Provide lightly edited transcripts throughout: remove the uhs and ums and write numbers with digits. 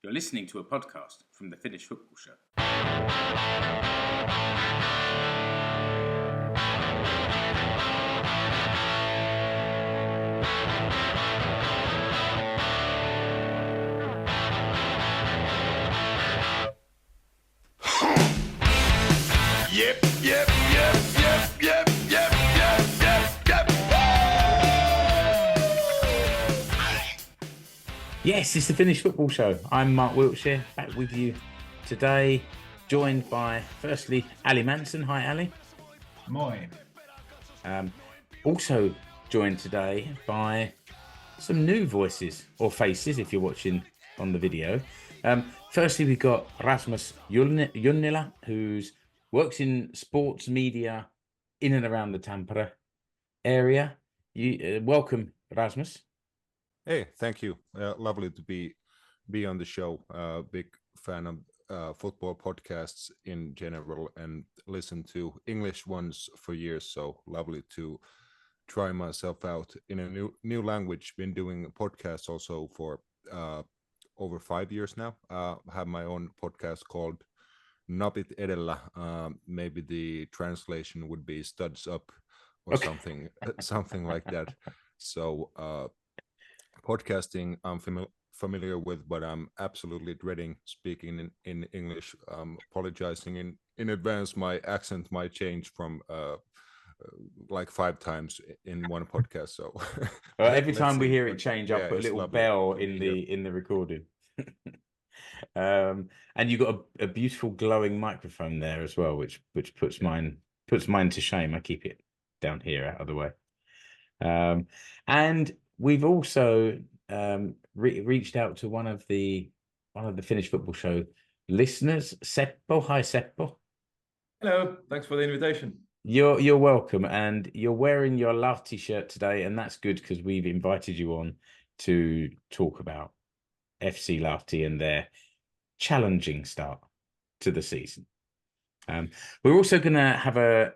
You're listening to a podcast from the Finnish Football Show. Yes, it's the Finnish Football Show. I'm Mark Wiltshire, back with you today, joined by, firstly, Ali Manson. Hi, Ali. Moi. Also joined today by some new voices, or faces, if you're watching on the video. Firstly, we've got Rasmus Junila, who works in sports media in and around the Tampere area. Welcome, Rasmus. Hey, thank you. Lovely to be on the show. Big fan of football podcasts in general and listen to English ones for years. So lovely to try myself out in a new language. Been doing podcasts also for over 5 years now. Have my own podcast called Napit Edellä. Maybe the translation would be Studs Up or something like that. So podcasting I'm familiar with, but I'm absolutely dreading speaking in English. Apologizing in advance. My accent might change from like 5 times in one podcast. So every time we hear it change, I'll put a little bell in the recording. And you've got a beautiful glowing microphone there as well, which puts mine to shame. I keep it down here out of the way. And we've also reached out to one of the Finnish Football Show listeners, Seppo. Hi, Seppo. Hello. Thanks for the invitation. You're welcome, and you're wearing your Lahti shirt today, and that's good because we've invited you on to talk about FC Lahti and their challenging start to the season. We're also going to have a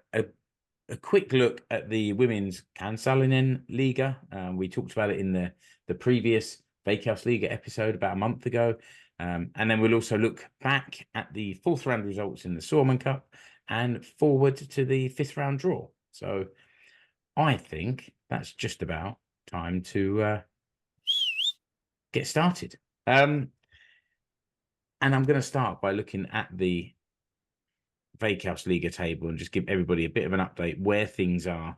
quick look at the women's Kansallinenliiga. We talked about it in the previous Veikkausliiga episode about a month ago. And then we'll also look back at the 4th round results in the Suomen Cup and forward to the 5th round draw. So I think that's just about time to get started. And I'm going to start by looking at the Veikkausliiga table and just give everybody a bit of an update where things are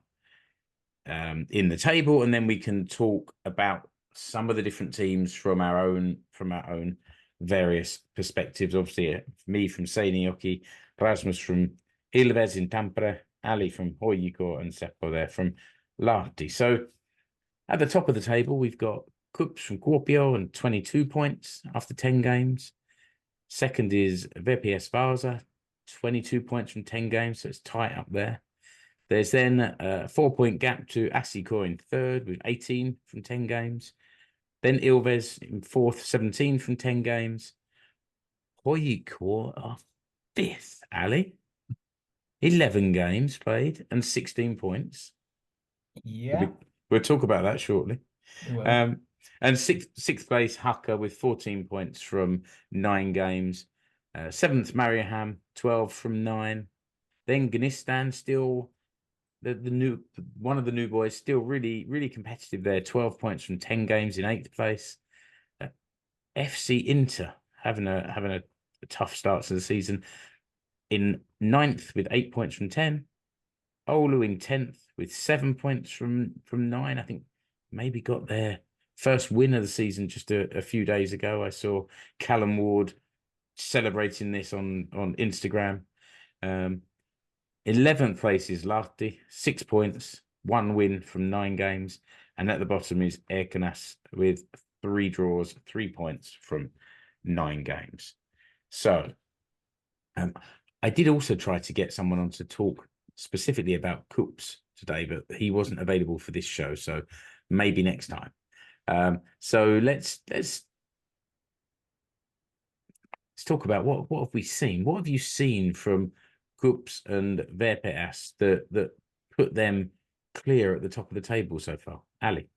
in the table, and then we can talk about some of the different teams from our own various perspectives. Obviously, me from Seinäjoki, Rasmus from Ilves in Tampere, Ali from HJK, and Seppo there from Lahti. So at the top of the table, we've got KuPS from Kuopio and 22 points after 10 games. Second is VPS Vaasa, 22 points from 10 games, so it's tight up there. There's then a 4-point gap to SJK in third with 18 from 10 games. Then Ilves in fourth, 17 from 10 games. HJK are fifth, Ali. 11 games played and 16 points. Yeah. We'll talk about that shortly. And sixth place, Haka with 14 points from 9 games. 7th, Mariehamn, 12 from 9. Then Gnistan, still one of the new boys, still really, really competitive there. 12 points from 10 games in 8th place. FC Inter having a tough start to the season in 9th with 8 points from 10. Oulu in 10th with 7 points from 9. I think maybe got their first win of the season just a few days ago. I saw Callum Ward celebrating this on Instagram. 11th place is Lahti, 6 points, 1 win from 9 games. And at the bottom is Erkenas with 3 draws, 3 points from 9 games. So I did also try to get someone on to talk specifically about KuPS today, but he wasn't available for this show. So maybe next time. So let's talk about what have we seen? What have you seen from KuPS and VPS that put them clear at the top of the table so far? Ali.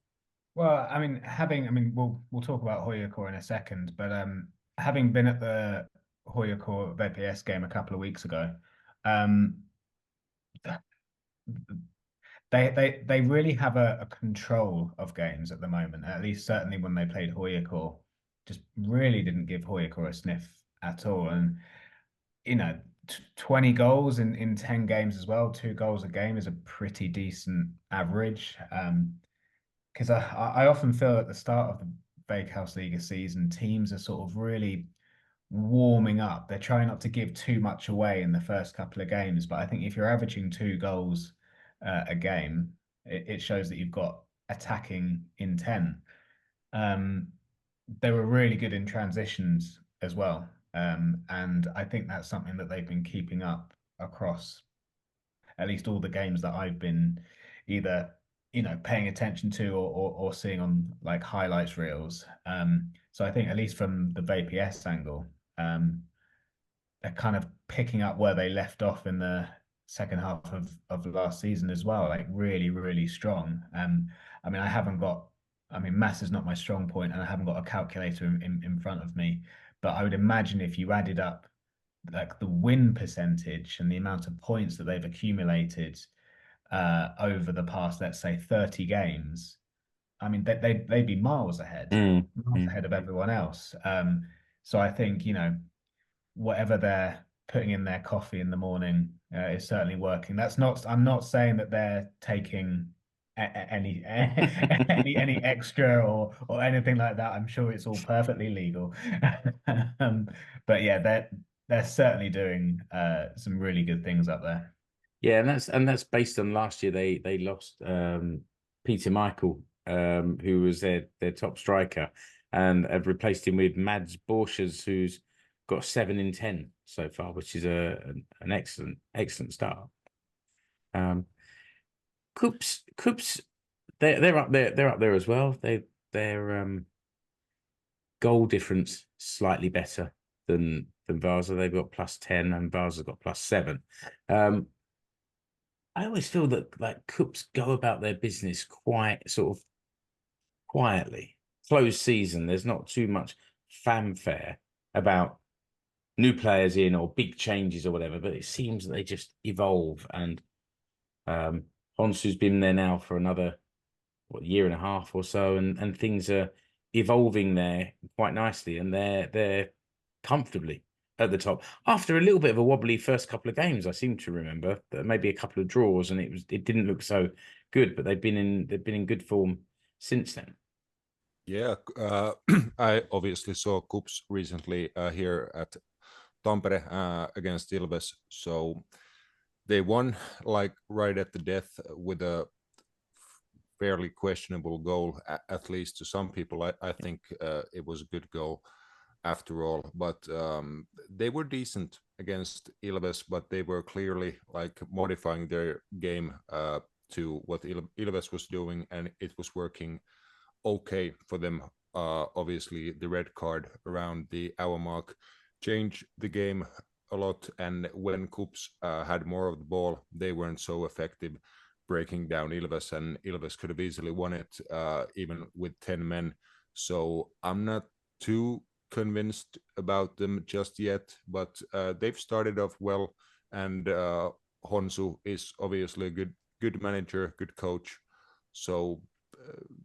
Well, I mean, we'll talk about HJK in a second, but having been at the HJK VPS game a couple of weeks ago, um, they really have a control of games at the moment. At least certainly when they played HJK, just really didn't give HJK a sniff at all. And 20 goals in 10 games as well, 2 goals a game is a pretty decent average. Because I often feel at the start of the Veikkausliiga season, teams are sort of really warming up. They're trying not to give too much away in the first couple of games. But I think if you're averaging 2 goals a game, it shows that you've got attacking intent. They were really good in transitions as well. And I think that's something that they've been keeping up across at least all the games that I've been either paying attention to or seeing on like highlights reels. So I think at least from the VPS angle, they're kind of picking up where they left off in the second half of last season as well, like really, really strong. I mean, maths is not my strong point, and I haven't got a calculator in front of me, but I would imagine if you added up like the win percentage and the amount of points that they've accumulated over the past, let's say, 30 games, I mean, they'd be miles ahead of everyone else. So I think, whatever they're putting in their coffee in the morning is certainly working. I'm not saying that they're taking any extra or anything like that. I'm sure it's all perfectly legal. But yeah, they're certainly doing some really good things up there. Yeah, and that's based on last year. They lost Peter Michael, who was their top striker, and have replaced him with Mads Borchers, who's got 7 in 10 so far, which is an excellent start. KuPS, they're up there. They're up there as well. Their goal difference slightly better than Vasa. They've got +10 and Vasa's got +7. I always feel that like KuPS go about their business quite sort of quietly. Closed season, there's not too much fanfare about new players in or big changes or whatever, but it seems that they just evolve. And Honsu's been there now for another year and a half or so, and things are evolving there quite nicely, and they're comfortably at the top after a little bit of a wobbly first couple of games. I seem to remember that maybe a couple of draws, and it didn't look so good, but they've been in good form since then. Yeah, I obviously saw KuPS recently here at Tampere against Ilves. So they won like right at the death with a fairly questionable goal, at least to some people. I think it was a good goal after all, but they were decent against Ilves, but they were clearly like modifying their game to what Ilves was doing, and it was working okay for them. Obviously, the red card around the hour mark changed the game a lot, and when KuPS had more of the ball, they weren't so effective breaking down Ilves, and Ilves could have easily won it even with 10 men. So I'm not too convinced about them just yet, but they've started off well, and Honsu is obviously a good manager, good coach. So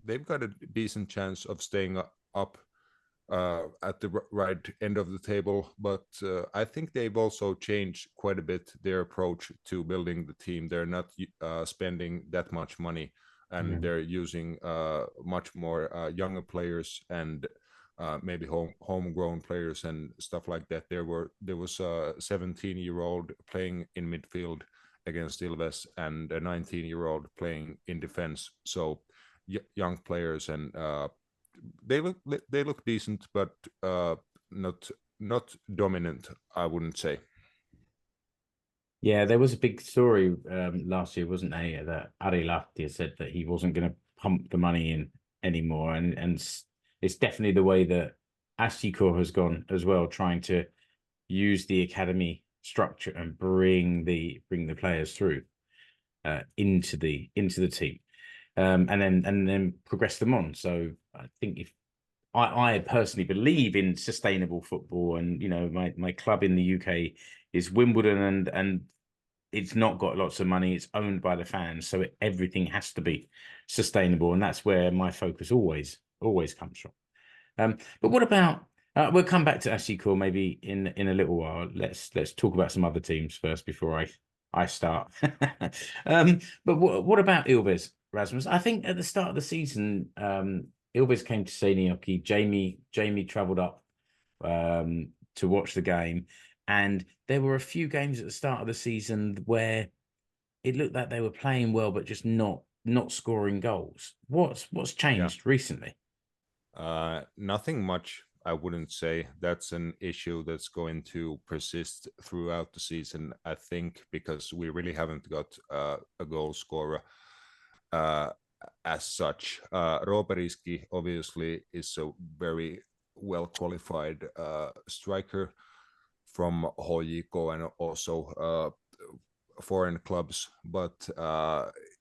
they've got a decent chance of staying up at the right end of the table, but I think they've also changed quite a bit their approach to building the team. They're not spending that much money, and they're using much more younger players and maybe homegrown players and stuff like that. There was a 17-year-old playing in midfield against Ilves and a 19-year-old playing in defense. So young players, and they look decent, but not dominant, I wouldn't say. Yeah, there was a big story last year, wasn't there? That Ari Lahti said that he wasn't going to pump the money in anymore, and it's definitely the way that SJK has gone as well, trying to use the academy structure and bring the players through into the team, and then progress them on. So I think I personally believe in sustainable football, and my club in the UK is Wimbledon, and it's not got lots of money. It's owned by the fans, so everything has to be sustainable, and that's where my focus always comes from. But what about? We'll come back to SJK maybe in a little while. Let's talk about some other teams first before I start. But what about Ilves, Rasmus? I think at the start of the season, Ilves came to Seinäjoki. Jamie travelled up to watch the game, and there were a few games at the start of the season where it looked like they were playing well, but just not scoring goals. What's changed recently? Nothing much, I wouldn't say. That's an issue that's going to persist throughout the season, I think, because we really haven't got a goal scorer as such. Roperiski obviously is a very well qualified striker from HJK and also foreign clubs, but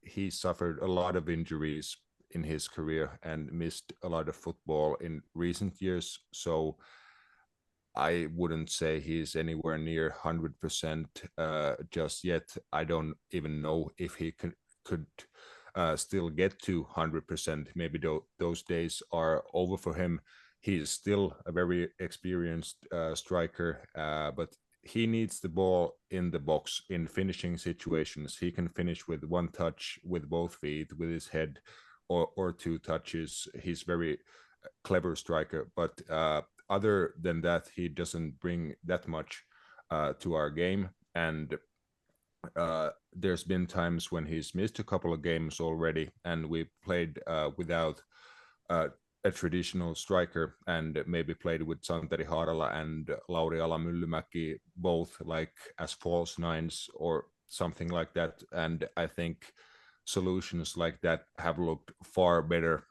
he suffered a lot of injuries in his career and missed a lot of football in recent years. So I wouldn't say he's anywhere near 100% just yet. I don't even know if he could still get to 100%. Maybe those days are over for him. He is still a very experienced striker, but he needs the ball in the box in finishing situations. He can finish with one touch, with both feet, with his head, or two touches. He's very clever striker, but other than that, he doesn't bring that much to our game. And there's been times when he's missed a couple of games already, and we played without a traditional striker, and maybe played with Santeri Haarala and Lauri Ala-Myllymäki, both like as false nines or something like that. And I think solutions like that have looked far better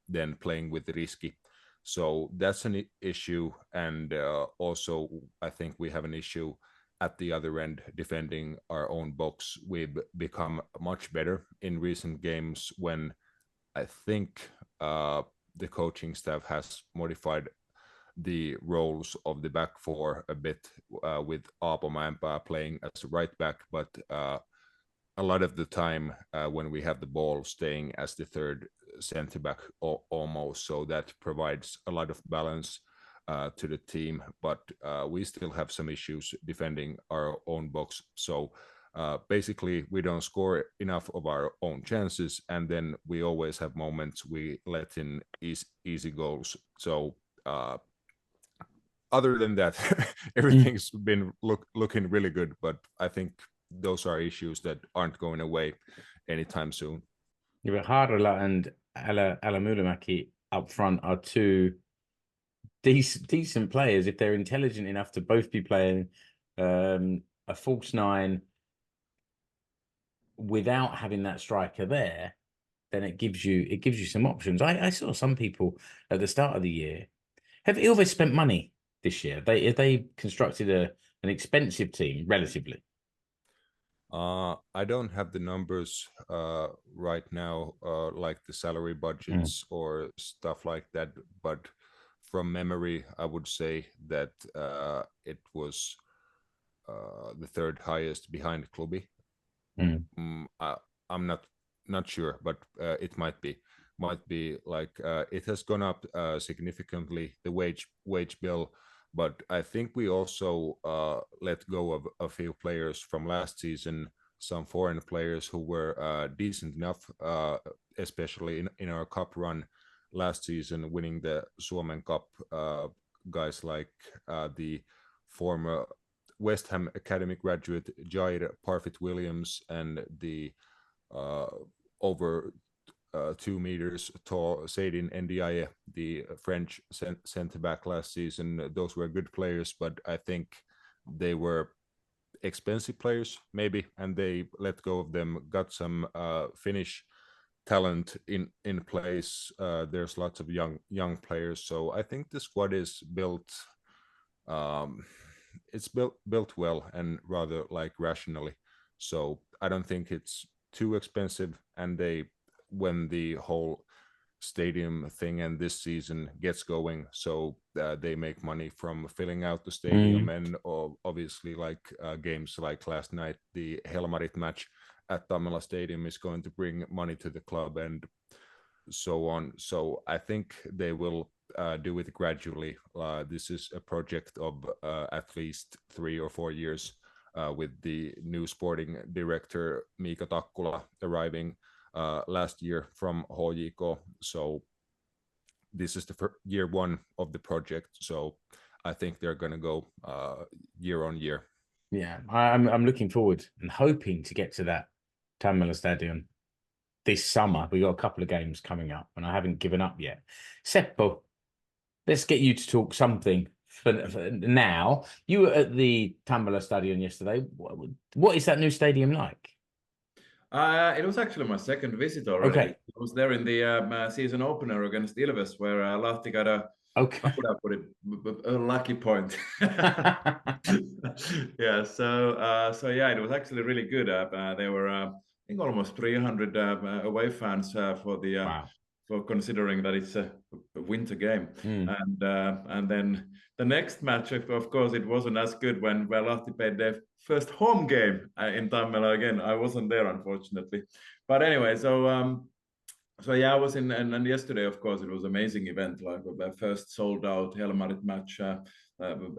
than playing with Riski. So that's an issue. And also, I think we have an issue at the other end defending our own box. We've become much better in recent games when I think the coaching staff has modified the roles of the back four a bit with Aapo Mäenpää playing as a right back, but a lot of the time when we have the ball, staying as the third center back almost. So that provides a lot of balance to the team, but we still have some issues defending our own box. So basically, we don't score enough of our own chances, and then we always have moments we let in easy goals. So other than that, everything's been looking really good, but I think those are issues that aren't going away anytime soon. Yeah, but Haarala and Ala-Myllymäki up front are two decent players if they're intelligent enough to both be playing a false nine without having that striker there. Then it gives you some options. I saw some people at the start of the year. Have Ilves spent money this year? They constructed an expensive team relatively. I don't have the numbers right now, like the salary budgets or stuff like that. But from memory, I would say that it was the third highest behind Klubi. I'm not sure, but it might be like it has gone up significantly, the wage bill. But I think we also let go of a few players from last season, some foreign players who were decent enough, especially in our cup run last season, winning the Suomen Cup. Guys like the former West Ham Academy graduate Jair Parfit-Williams and the over 2 meters tall Seydine Ndiaye, the French centre back last season. Those were good players, but I think they were expensive players, maybe, and they let go of them. Got some Finnish talent in place. There's lots of young players, so I think the squad is built. It's built well and rather like rationally. So I don't think it's too expensive, and when the whole stadium thing, and this season gets going, so they make money from filling out the stadium. And obviously, like games like last night, the Helmarit match at Tammela Stadium is going to bring money to the club and so on. So I think they will do it gradually. This is a project of at least 3 or 4 years, with the new sporting director Miika Takkula arriving last year from HJK. So this is the year 1 of the project. So I think they're going to go year on year. Yeah, I'm looking forward and hoping to get to that Tammela Stadion this summer. We got a couple of games coming up, and I haven't given up yet. Seppo, let's get you to talk something for now. You were at the Tammela Stadion yesterday. What is that new stadium like? It was actually my second visit already. Okay. I was there in the season opener against Ilves, where Lahti got a, okay. how would I put it, a lucky point. Yeah, so yeah, it was actually really good. There were, I think, almost 300 away fans for the wow. for considering that it's a winter game. And then the next match, of course, it wasn't as good when Lahti played their first home game in Tammela again. I wasn't there, unfortunately. But anyway, so yeah, I was in, and yesterday, of course, it was an amazing event, like the first sold out Helmarit match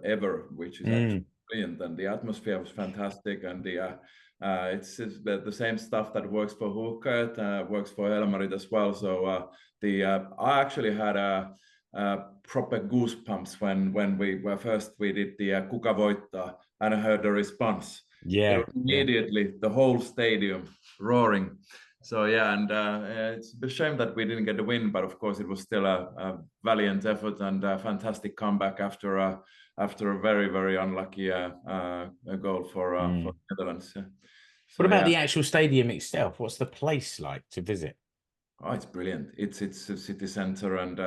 ever, which is actually brilliant. And the atmosphere was fantastic. And it's the same stuff that works for HJK, works for Helmarit as well. So I actually had proper goosebumps when we did the Kuka Voittaa, and I heard the response. Yeah, it was immediately the whole stadium roaring. So yeah, and it's a shame that we didn't get the win, but of course it was still a valiant effort and a fantastic comeback after a very, very unlucky goal for Netherlands. So, what about the actual stadium itself? What's the place like to visit? Oh, it's brilliant. It's a city center and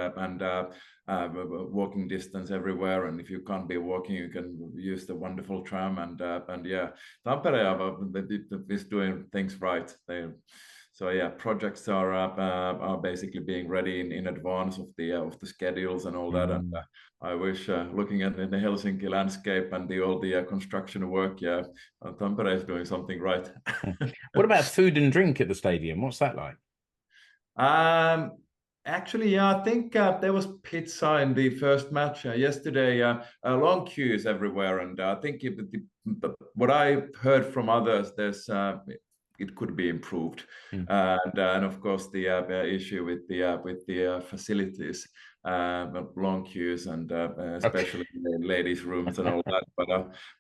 walking distance everywhere. And if you can't be walking, you can use the wonderful tram. And yeah, Tampere is doing things right. So yeah, projects are basically being ready in advance of the schedules and all that. And I wish, looking at the Helsinki landscape and all the construction work, yeah, Tampere is doing something right. What about food and drink at the stadium? What's that like? Actually, yeah, I think there was pizza in the first match yesterday. Long queues everywhere, and I think what I heard from others, it could be improved, and of course the issue with the facilities, long queues, and especially the ladies' rooms and all that.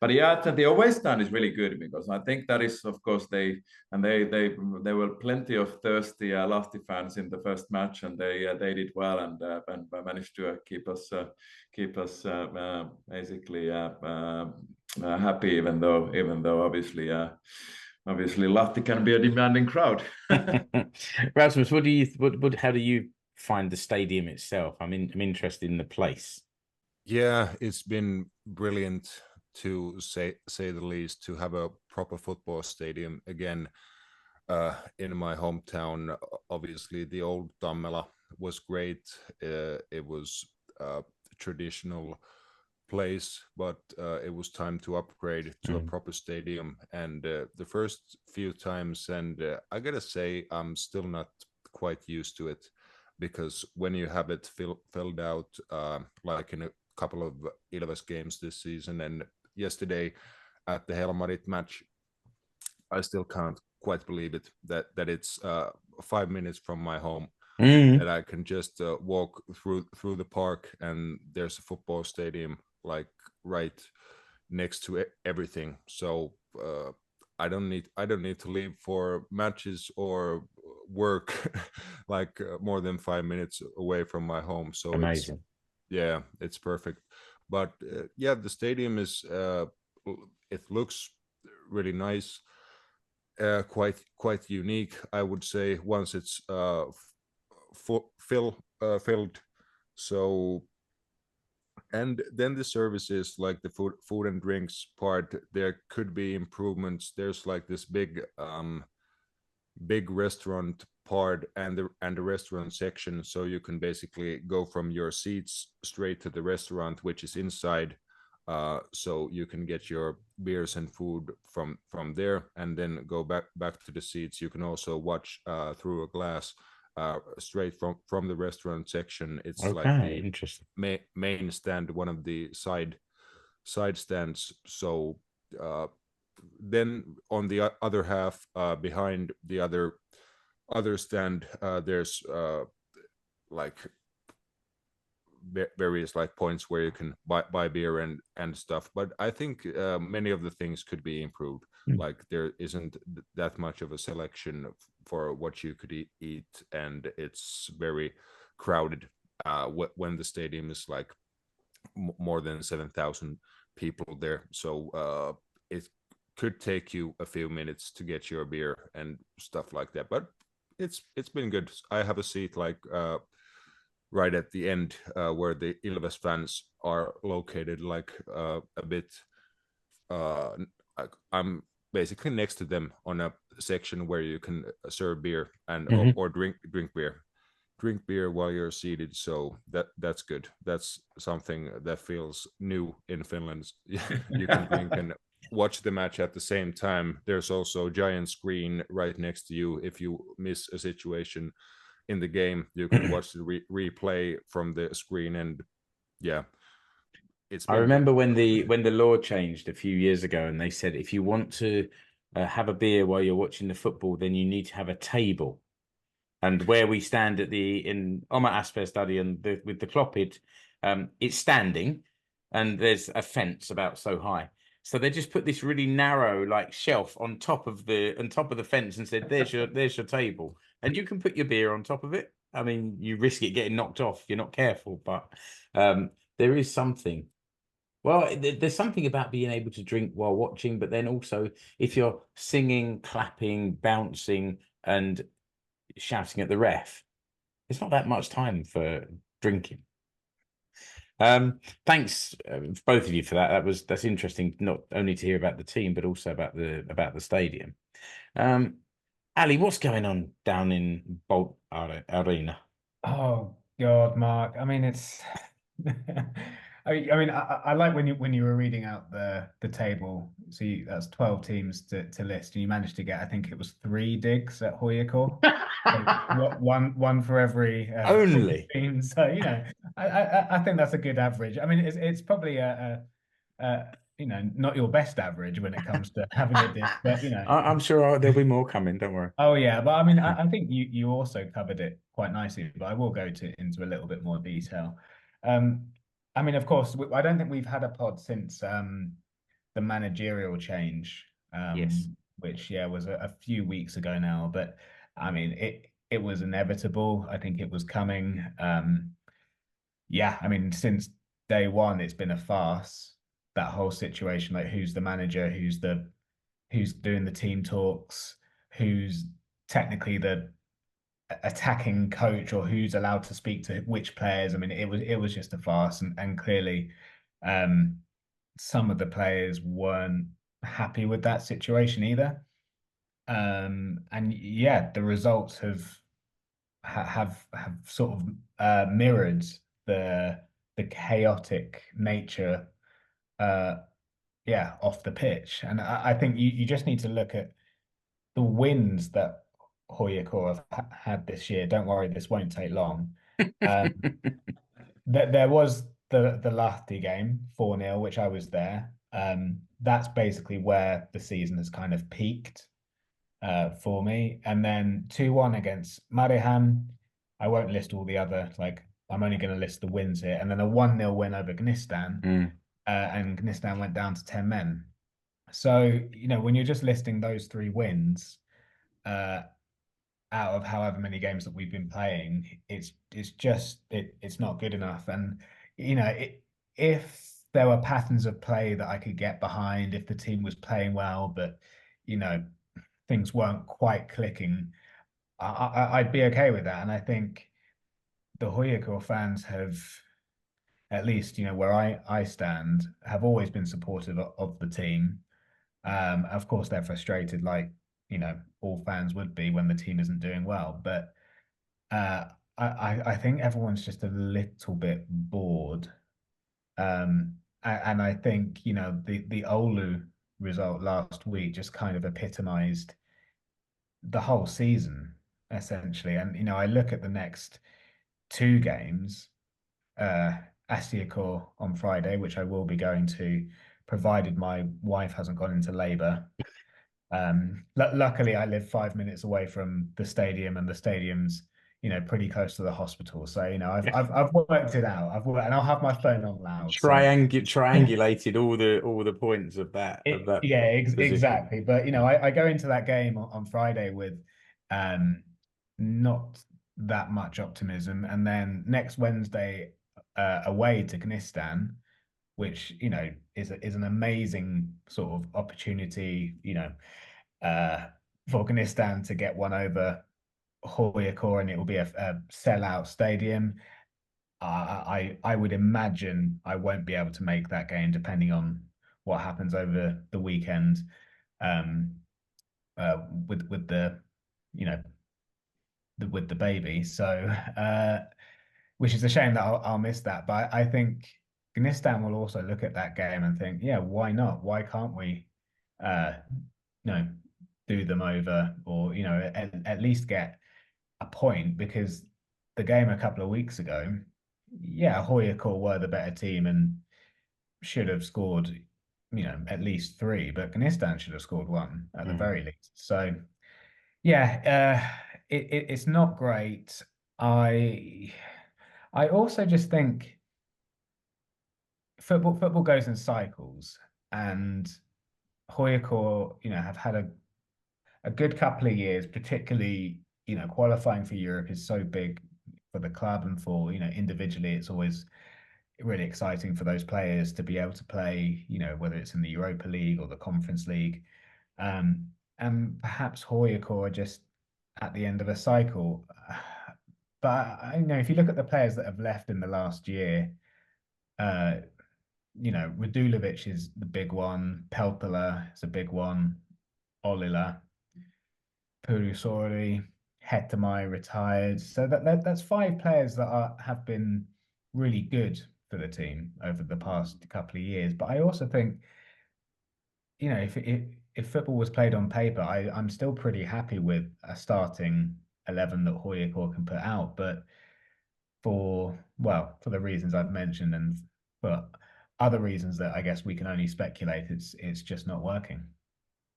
But yeah, the away stand is really good, because I think that is, of course, there were plenty of thirsty Lahti fans in the first match, and they did well and managed to keep us basically happy, even though obviously Lahti can be a demanding crowd. Rasmus, how do you find the stadium itself? I'm interested in the place. Yeah, it's been brilliant, to say the least, to have a proper football stadium again in my hometown. Obviously, the old Tammela was great. It was a traditional place, but it was time to upgrade to a proper stadium. And the first few times, and I gotta say, I'm still not quite used to it, because when you have it filled out, like in a couple of Ilves games this season and yesterday at the Helmarit match, I still can't quite believe it that it's 5 minutes from my home, that I can just walk through the park, and there's a football stadium like right next to everything. So I don't need to leave for matches or work like more than 5 minutes away from my home. So amazing. It's perfect. But yeah, the stadium is it looks really nice, quite unique, I would say, once it's filled. So, and then the services, like the food and drinks part, there could be improvements. There's like this big big restaurant part and the restaurant section, so you can basically go from your seats straight to the restaurant, which is inside. So you can get your beers and food from there, and then go back to the seats. You can also watch through a glass straight from the restaurant section. It's Okay, like the interesting. main stand, one of the side stands. So then on the other half, behind the other stand, there's like various like points where you can buy beer and stuff. But I think many of the things could be improved. Like there isn't that much of a selection for what you could eat, and it's very crowded when the stadium is like more than 7,000 people there. So it could take you a few minutes to get your beer and stuff like that, but it's been good. I have a seat like right at the end where the Ilves fans are located, like a bit I'm basically next to them on a section where you can serve beer and or drink beer while you're seated. So that's good. That's something that feels new in Finland. You can drink and watch the match at the same time. There's also a giant screen right next to you. If you miss a situation in the game, you can watch the replay from the screen. And yeah, I remember when the law changed a few years ago, and they said if you want to have a beer while you're watching the football, then you need to have a table. And where we stand at in Olympia Stadion with the Clopid, it's standing, and there's a fence about so high. So they just put this really narrow like shelf on top of the fence and said, "There's your table, and you can put your beer on top of it." I mean, you risk it getting knocked off if you're not careful, but there is something. Well, there's something about being able to drink while watching, but then also if you're singing, clapping, bouncing, and shouting at the ref, it's not that much time for drinking. Thanks both of you for that. That's interesting, not only to hear about the team but also about the stadium. Ali, what's going on down in Bolt Arena? Oh God, Mark. I mean, it's. I like when you were reading out the table. So that's 12 teams to list, and you managed to get, I think it was 3 digs at HJK. So one for every Only team. So I think that's a good average. I mean, it's probably a not your best average when it comes to having a dig, but I'm sure there'll be more coming. Don't worry. Oh yeah, but I mean, I think you also covered it quite nicely, but I will go into a little bit more detail. I mean, of course, I don't think we've had a pod since the managerial change, Yes. which was a few weeks ago now. But I mean, it was inevitable. I think it was coming. I mean, since day one, it's been a farce. That whole situation, like who's the manager, who's doing the team talks, who's technically the attacking coach, or who's allowed to speak to which players. I mean, it was just a farce, and clearly some of the players weren't happy with that situation either. And the results have sort of mirrored the chaotic nature off the pitch. And I think you just need to look at the wins that HJK have had this year. Don't worry, this won't take long. There was the Lahti game, 4-0, which I was there. That's basically where the season has kind of peaked for me. And then 2-1 against Mariehamn. I won't list all the other, I'm only going to list the wins here. And then a 1-0 win over Gnistan. And Gnistan went down to 10 men. So, when you're just listing those 3 wins out of however many games that we've been playing, it's not good enough. And, if there were patterns of play that I could get behind, if the team was playing well, but, things weren't quite clicking, I'd be okay with that. And I think the HJK fans have, at least, where I stand, have always been supportive of the team. Of course, they're frustrated, like all fans would be when the team isn't doing well. But I think everyone's just a little bit bored. And I think, the Oulu result last week just kind of epitomized the whole season, essentially. And, I look at the next two games, SJK on Friday, which I will be going to, provided my wife hasn't gone into labor. Luckily, I live 5 minutes away from the stadium, and the stadium's pretty close to the hospital. So I've worked it out. And I'll have my phone on loud. Triangulated all the points of that. Exactly. But I go into that game on Friday with not that much optimism, and then next Wednesday away to Kyrgyzstan, which is an amazing sort of opportunity, for Kyrgyzstan to get one over HJK, and it will be a sellout stadium. I would imagine I won't be able to make that game, depending on what happens over the weekend, with the with the baby. So which is a shame that I'll miss that. But I think Kyrgyzstan will also look at that game and think, yeah, why not? Why can't we do them over, or at least get a point? Because the game a couple of weeks ago, yeah, HJK were the better team and should have scored at least 3, but Kyrgyzstan should have scored 1 at the very least. So yeah, it's not great. I also just think football goes in cycles, and HJK have had a good couple of years, particularly qualifying for Europe is so big for the club, and for individually it's always really exciting for those players to be able to play, whether it's in the Europa League or the Conference League. And perhaps HJK are just at the end of a cycle. But if you look at the players that have left in the last year, Radulovic is the big one, Peltola is a big one, Olila, Purusori, Hetemai retired. So that's 5 players that have been really good for the team over the past couple of years. But I also think, if football was played on paper, I'm still pretty happy with a starting 11 that HJK can put out. But for the reasons I've mentioned, and for other reasons that I guess we can only speculate, it's just not working.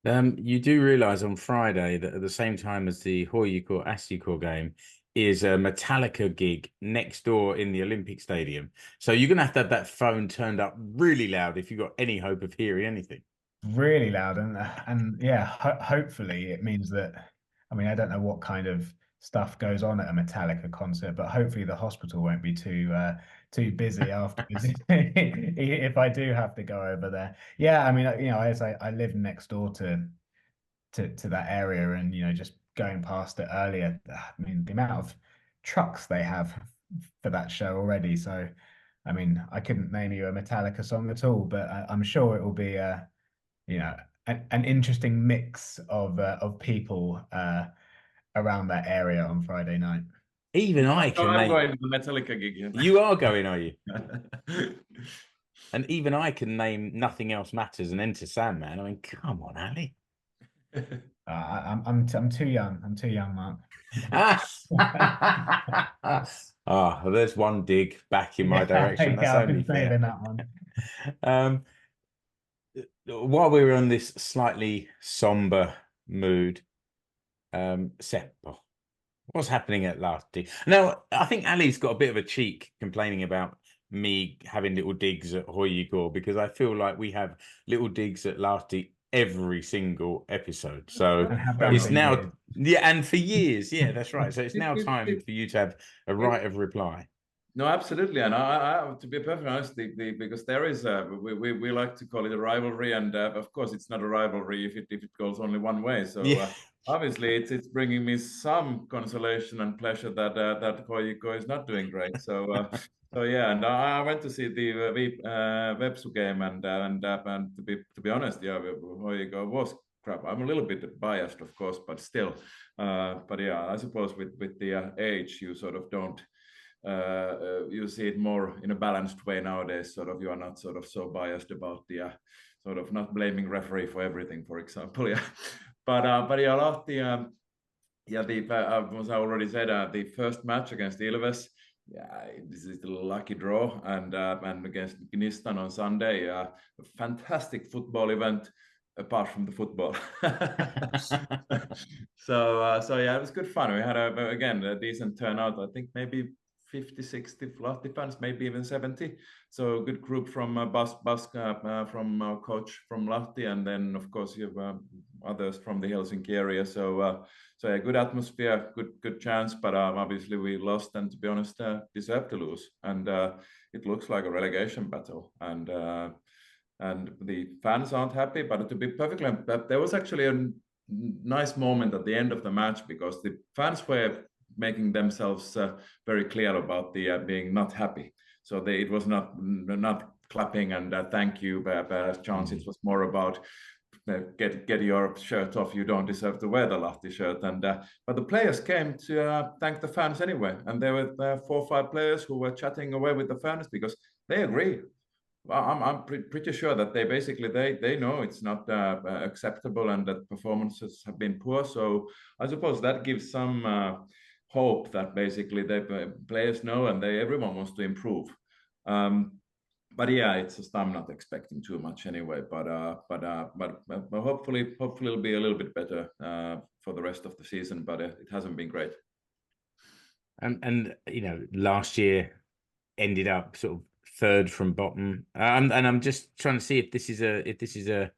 You do realise on Friday that at the same time as the HJK SJK game is a Metallica gig next door in the Olympic Stadium. So you're going to have that phone turned up really loud if you've got any hope of hearing anything. Really loud, and yeah, hopefully it means that, I don't know what kind of stuff goes on at a Metallica concert, but hopefully the hospital won't be too busy afterwards if I do have to go over there. Yeah, I live next door to that area, and just going past it earlier, the amount of trucks they have for that show already. So I couldn't name you a Metallica song at all, but I'm sure it will be an interesting mix of people around that area on Friday night. Even I can I'm going to the Metallica gig. You are going, are you? And even I can name Nothing Else Matters and Enter Sandman. Come on, Ali. I'm too young. I'm too young, Mark. There's one dig back in my direction. That's only fair. That one. While we were on this slightly somber mood, Seppo, what's happening at Lahti? Now, I think Ali's got a bit of a cheek complaining about me having little digs at HJK, because I feel like we have little digs at Lahti every single episode. So it's now, and for years, yeah, that's right. So it's now time for you to have a right of reply. No, absolutely, and I to be perfectly honest, because there is we like to call it a rivalry, and of course it's not a rivalry if it goes only one way. So obviously it's bringing me some consolation and pleasure that HJK is not doing great. So yeah, and I went to see the Vepsu game, and to be honest, yeah, HJK was crap. I'm a little bit biased, of course, but still. But yeah, I suppose with the age, you sort of don't. You see it more in a balanced way nowadays. Sort of, you are not sort of so biased about the sort of not blaming referee for everything, for example. Yeah, but yeah, Lahti. Yeah, as I already said, the first match against Ilves. Yeah, this is the lucky draw, and against Gnistan on Sunday, a fantastic football event. Apart from the football, so yeah, it was good fun. We had again a decent turnout. I think maybe 50, 60 Lahti fans, maybe even 70. So a good group from Baska, from our coach from Lahti, and then of course you have others from the Helsinki area. So yeah, good atmosphere, good chance, but obviously we lost, and to be honest, deserved to lose. And it looks like a relegation battle, and the fans aren't happy. But to be perfectly, there was actually a nice moment at the end of the match, because the fans were making themselves very clear about the being not happy. So it was not clapping and thank you chants. It was more about get your shirt off. You don't deserve to wear the Lahti shirt. And but the players came to thank the fans anyway. And there were 4 or 5 players who were chatting away with the fans because they agree. I'm pretty sure that they basically they know it's not acceptable and that performances have been poor. So I suppose that gives some hope that basically the players know and everyone wants to improve. But yeah, it's just I'm not expecting too much anyway. But hopefully it'll be a little bit better for the rest of the season. But it hasn't been great. And you know, last year ended up sort of 3rd from bottom. And I'm just trying to see if this is a.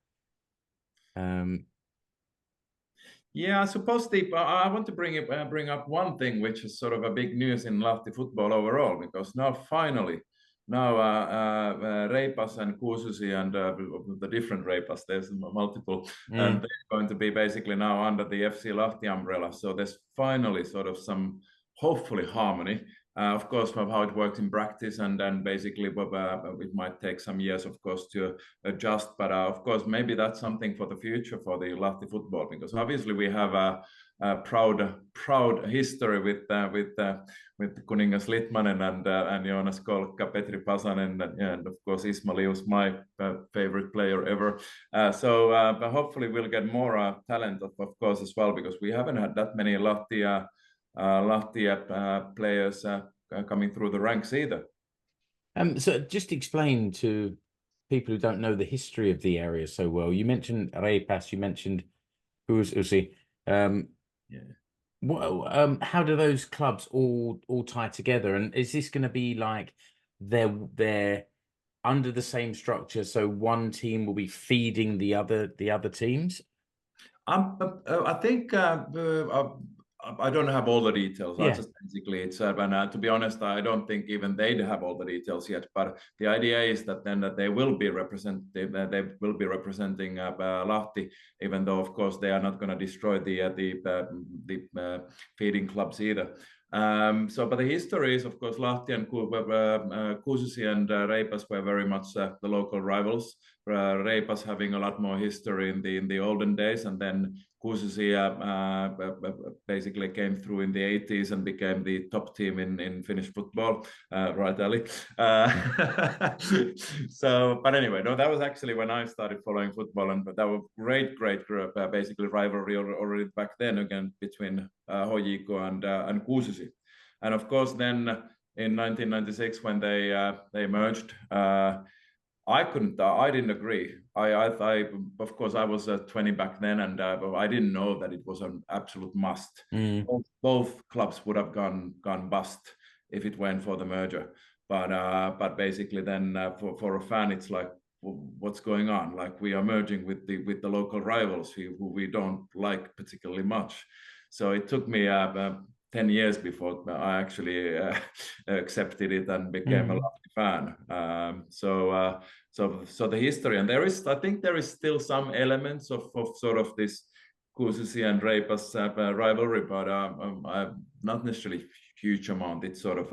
Yeah, I suppose I want to bring up one thing, which is sort of a big news in Lahti football overall, because now finally, Reipas and Kuusysi and the different Reipas, there's multiple, and they're going to be basically now under the FC Lahti umbrella. So there's finally sort of some, hopefully, harmony. Of course, how it works in practice, and then basically it might take some years, of course, to adjust. But of course, maybe that's something for the future for the Lahti football, because obviously we have a proud history with Kuningas Litmanen and Joonas Kolkka, Petri Pasanen, and of course Ismail's my favorite player ever. So hopefully we'll get more talent, of course, as well, because we haven't had that many Lahti players coming through the ranks either. So just explain to people who don't know the history of the area so well. You mentioned Reipas, you mentioned Kuusysi. How do those clubs all tie together? And is this going to be like they're under the same structure, so one team will be feeding the other teams? I think I don't have all the details. Yeah. Just basically it's and to be honest, I don't think even they have all the details yet. But the idea is that then that they will be representing Lahti, even though of course they are not going to destroy the feeding clubs either. But the history is, of course, Lahti and Kuusysi and Reipas were very much the local rivals. Reipas having a lot more history in the olden days, and then Kuusysi basically came through in the 80s and became the top team in Finnish football, right, Ali? But anyway, no, that was actually when I started following football, and that was great basically rivalry already back then again between HJK and Kuusysi. And of course, then in 1996 when they merged, I didn't agree. I of course I was 20 back then, and I didn't know that it was an absolute must. Both clubs would have gone bust if it went for the merger. But basically then for a fan, it's like, what's going on? Like, we are merging with the local rivals who we don't like particularly much. So it took me 10 years before I actually accepted it and became a Lahti fan. So the history, and I think there is still some elements of sort of this Kuusysi and Reipas rivalry, but not necessarily huge amount. It's sort of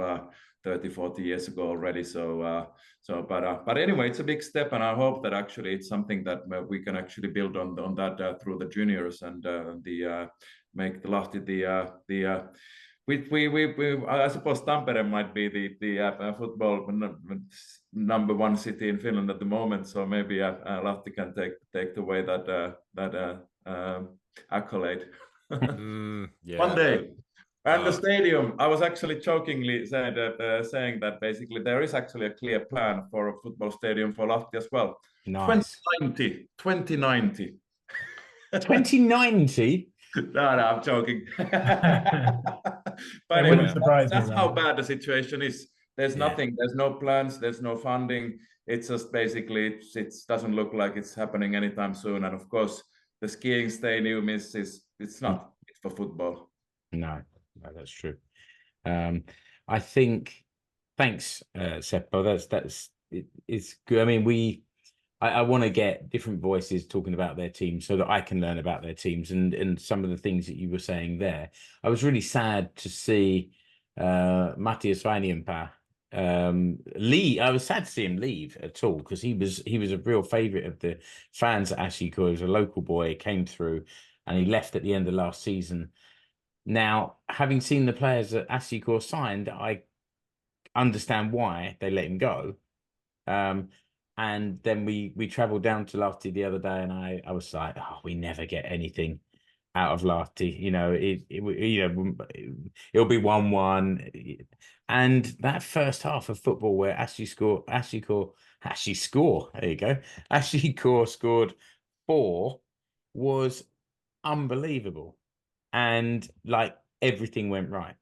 30, 40 years ago already. But anyway, it's a big step, and I hope that actually it's something that we can actually build on that through the juniors and make the Lahti I suppose Tampere might be the football number one city in Finland at the moment. So maybe Lahti can take away that accolade one day. And the stadium, I was actually jokingly saying that basically there is actually a clear plan for a football stadium for Lahti as well. Nice. 2090. 2090? No, I'm joking. But anyway, that's how bad the situation is. There's nothing, there's no plans, there's no funding. It's just basically, it doesn't look like it's happening anytime soon. And of course, the skiing stadium it's not for football. No, that's true. I think, thanks, Seppo. It's good. I mean, I want to get different voices talking about their teams so that I can learn about their teams and some of the things that you were saying there. I was really sad to see Matthias Vainienpää leave. I was sad to see him leave at all because he was a real favourite of the fans at SJK. He was a local boy, came through, and he left at the end of last season. Now, having seen the players that SJK signed, I understand why they let him go. And then we travelled down to Lahti the other day, and I was like, oh, we never get anything out of Lahti. You know, it'll be 1-1. And that first half of football where SJK scored 4 was unbelievable. And like everything went right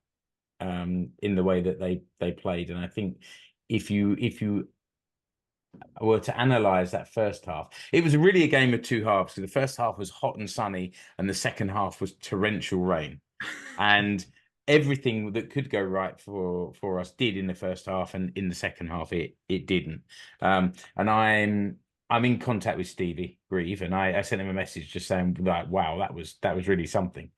in the way that they played. And I think if you were to analyze that first half, it was really a game of two halves. So the first half was hot and sunny, and the second half was torrential rain. And everything that could go right for us did in the first half, and in the second half it didn't. And I'm in contact with Stevie Grieve, and I sent him a message just saying like, wow, that was really something.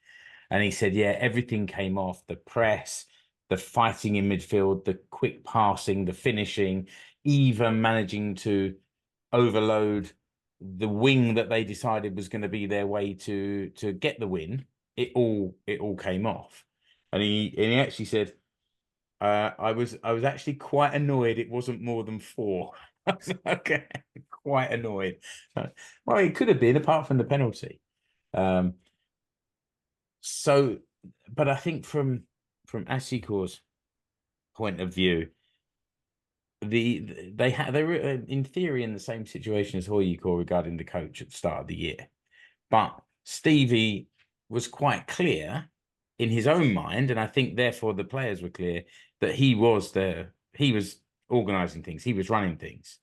And he said, yeah, everything came off: the press, the fighting in midfield, the quick passing, the finishing, even managing to overload the wing that they decided was going to be their way to get the win. It all came off. And he actually said, I was actually quite annoyed it wasn't more than 4. I was like, okay, quite annoyed. Well, it could have been, apart from the penalty. So, but I think from SJK's point of view, they were in theory in the same situation as HJK regarding the coach at the start of the year, but Stevie was quite clear in his own mind, and I think therefore the players were clear that he was organising things, he was running things,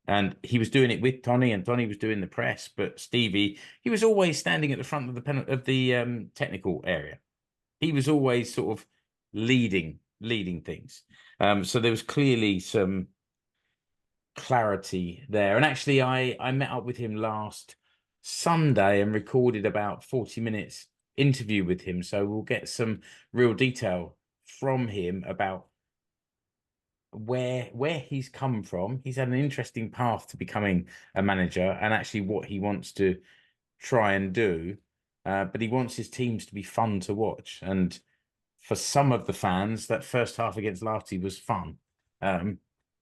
and he was doing it with Tony, and Tony was doing the press. But Stevie, he was always standing at the front of the technical area. He was always sort of leading things. So there was clearly some clarity there. And actually, I met up with him last Sunday and recorded about 40 minutes interview with him. So we'll get some real detail from him about where he's come from. He's had an interesting path to becoming a manager, and actually what he wants to try and do. But he wants his teams to be fun to watch. And for some of the fans, that first half against Lahti was fun.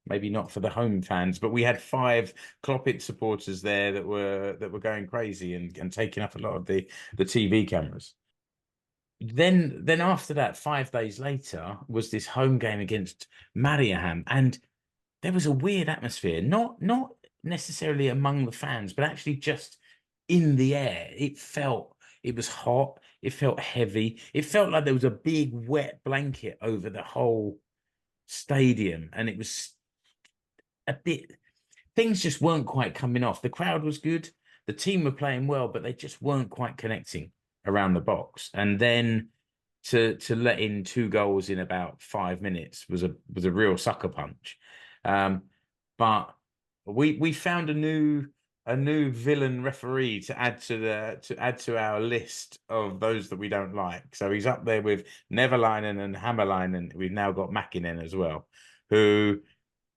Maybe not for the home fans, but we had 5 Kloppit supporters there that were going crazy and taking up a lot of the TV cameras. Then after that, 5 days later, was this home game against Mariehamn, and there was a weird atmosphere, not necessarily among the fans, but actually just in the air. It was hot, it felt heavy, it felt like there was a big wet blanket over the whole stadium, and it was a bit, things just weren't quite coming off. The crowd was good, the team were playing well, but they just weren't quite connecting around the box. And then to let in 2 goals in about 5 minutes was a real sucker punch. But we found a new a new villain referee to add to our list of those that we don't like. So he's up there with Neverlinen and Hammerlinen. We've now got Mäkinen as well, who,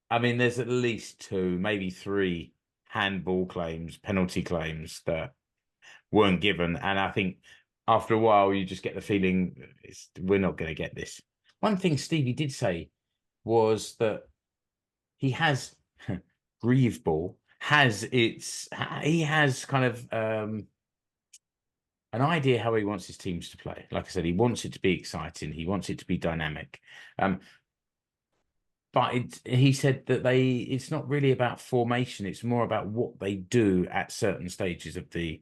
I mean, there's at least 2, maybe 3 handball claims, penalty claims that weren't given. And I think after a while, you just get the feeling we're not going to get this. One thing Stevie did say was that he has Grieveball he has kind of an idea how he wants his teams to play. Like I said, he wants it to be exciting. He wants it to be dynamic. But he said that it's not really about formation. It's more about what they do at certain stages of the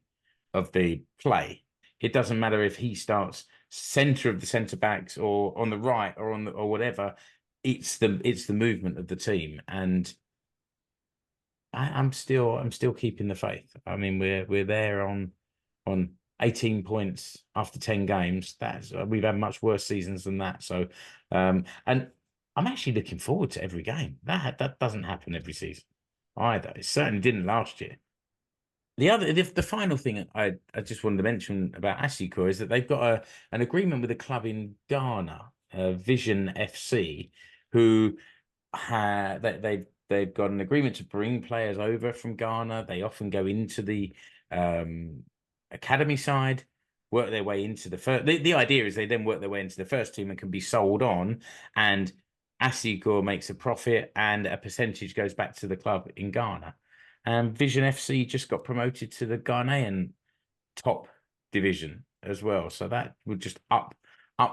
play. It doesn't matter if he starts center of the centre backs or on the right or or whatever. It's the movement of the team, and I'm still keeping the faith. I mean, we're there on 18 points after 10 games. We've had much worse seasons than that. So, and I'm actually looking forward to every game. That doesn't happen every season either. It certainly didn't last year. The final thing I just wanted to mention about SJK is that they've got an agreement with a club in Ghana, Vision FC, who they've got an agreement to bring players over from Ghana. They often go into the academy side, work their way into the first. The idea is they then work their way into the first team and can be sold on, and SJK makes a profit and a percentage goes back to the club in Ghana. And Vision FC just got promoted to the Ghanaian top division as well. So that would just up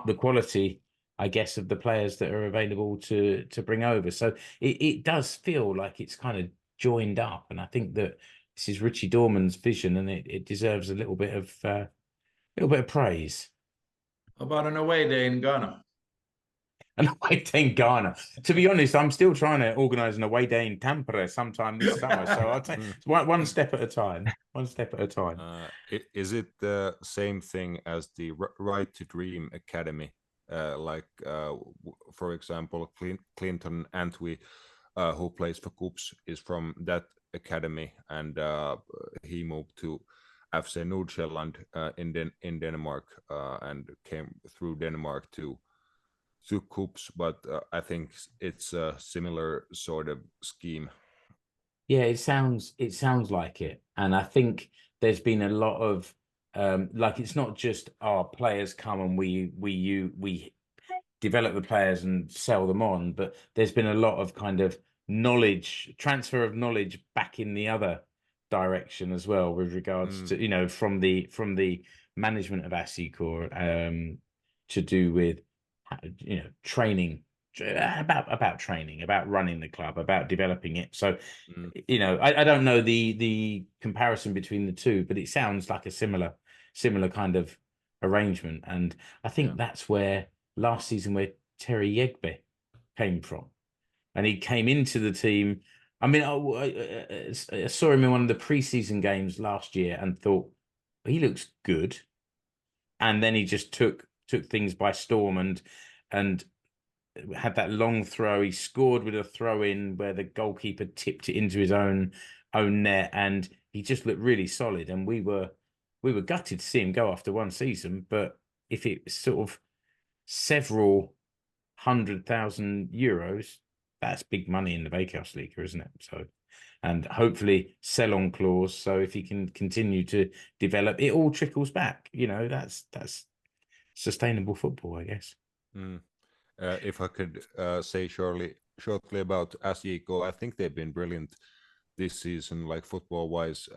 the quality, I guess, of the players that are available to bring over. So it does feel like it's kind of joined up. And I think that this is Richie Dorman's vision, and it deserves a little bit of praise. How about an away day in Ghana? An away day in Ghana. To be honest, I'm still trying to organise an away day in Tampere sometime this summer. So I'll take one step at a time. One step at a time. Is it the same thing as the Right to Dream Academy? For example, Clinton Antwi, who plays for KuPS, is from that academy, and he moved to FC Nordsjælland in Denmark and came through Denmark to KuPS, but I think it's a similar sort of scheme. Yeah, it sounds like it, and I think there's been a lot of it's not just our players come and we develop the players and sell them on, but there's been a lot of kind of transfer of knowledge back in the other direction as well, with regards to from the management of SJK to do with training, about training, about running the club, about developing it. So I don't know the comparison between the two, but it sounds like a similar kind of arrangement. And I think that's where last season where Terry Yegbe came from, and he came into the team. I mean, I saw him in one of the preseason games last year and thought, he looks good, and then he just took things by storm and had that long throw. He scored with a throw in where the goalkeeper tipped it into his own net, and he just looked really solid. And we were gutted to see him go after one season. But if it's sort of several 100,000 euros, that's big money in the Veikkausliiga, isn't it? So, and hopefully sell on clause. So if he can continue to develop, it all trickles back. That's sustainable football, I guess. If I could say shortly about SJK, I think they've been brilliant this season, like football-wise.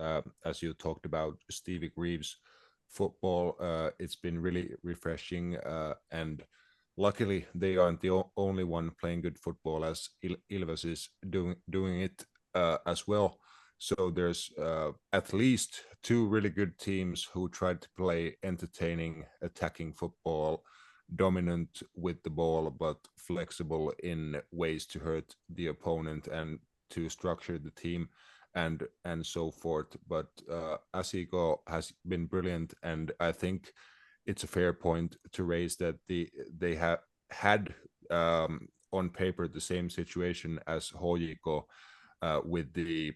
As you talked about Stevie Grieve's football, it's been really refreshing, and luckily they aren't the only one playing good football, as Ilves is doing it as well. So there's at least 2 really good teams who tried to play entertaining, attacking football, dominant with the ball, but flexible in ways to hurt the opponent and to structure the team and so forth. But SJK has been brilliant, and I think it's a fair point to raise that they have had on paper the same situation as HJK with the